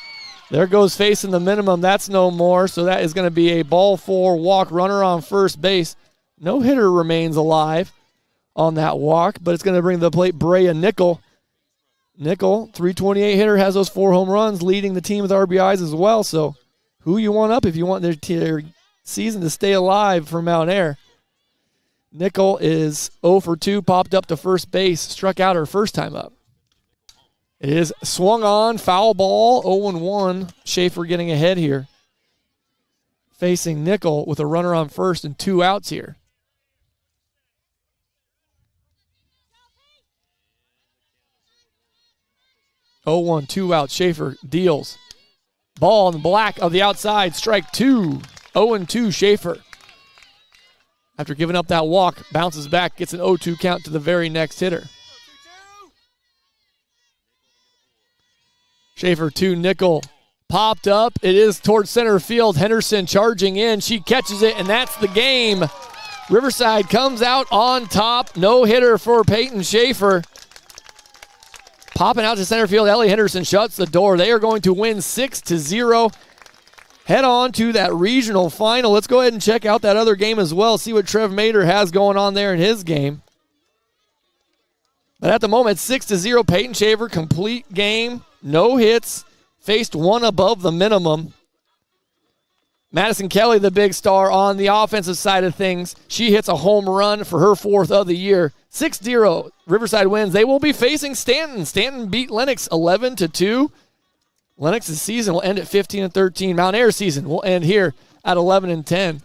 There goes facing the minimum. That's no more. So that is going to be a ball 4 walk. Runner on first base. No hitter remains alive on that walk, but it's going to bring to the plate Brea Nickel. Nickel, 328 hitter, has those 4 home runs, leading the team with RBIs as well. So who you want up if you want their season to stay alive for Mount Air? Nickel is 0 for 2, popped up to first base, struck out her first time up. It is swung on, foul ball, 0-1. Schaefer getting ahead here. Facing Nickel with a runner on first and 2 outs here. 0-1, 2 outs. Schaefer deals. Ball on the black of the outside, strike 2. 0-2, Schaefer. After giving up that walk, bounces back, gets an 0-2 count to the very next hitter. Schaefer 2, Nickel popped up. It is towards center field. Henderson charging in. She catches it, and that's the game. Riverside comes out on top. No hitter for Peyton Schaefer. Popping out to center field. Ellie Henderson shuts the door. They are going to win 6-0. Head on to that regional final. Let's go ahead and check out that other game as well. See what Trev Mater has going on there in his game. But at the moment, 6-0. Peyton Schaefer, complete game. No hits. Faced 1 above the minimum. Madison Kelly, the big star on the offensive side of things. She hits a home run for her 4th of the year. 6-0. Riverside wins. They will be facing Stanton. Stanton beat Lennox 11-2. Lennox's season will end at 15-13. Mount Air season will end here at 11-10.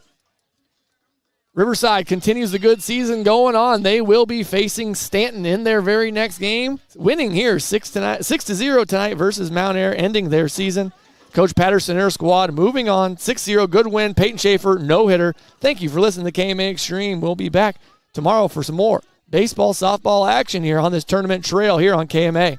Riverside continues the good season going on. They will be facing Stanton in their very next game. Winning here 6-0 tonight versus Mount Air, ending their season. Coach Patterson and her squad moving on. 6-0, good win. Peyton Schaefer, no hitter. Thank you for listening to KMA Extreme. We'll be back tomorrow for some more baseball, softball action here on this tournament trail here on KMA.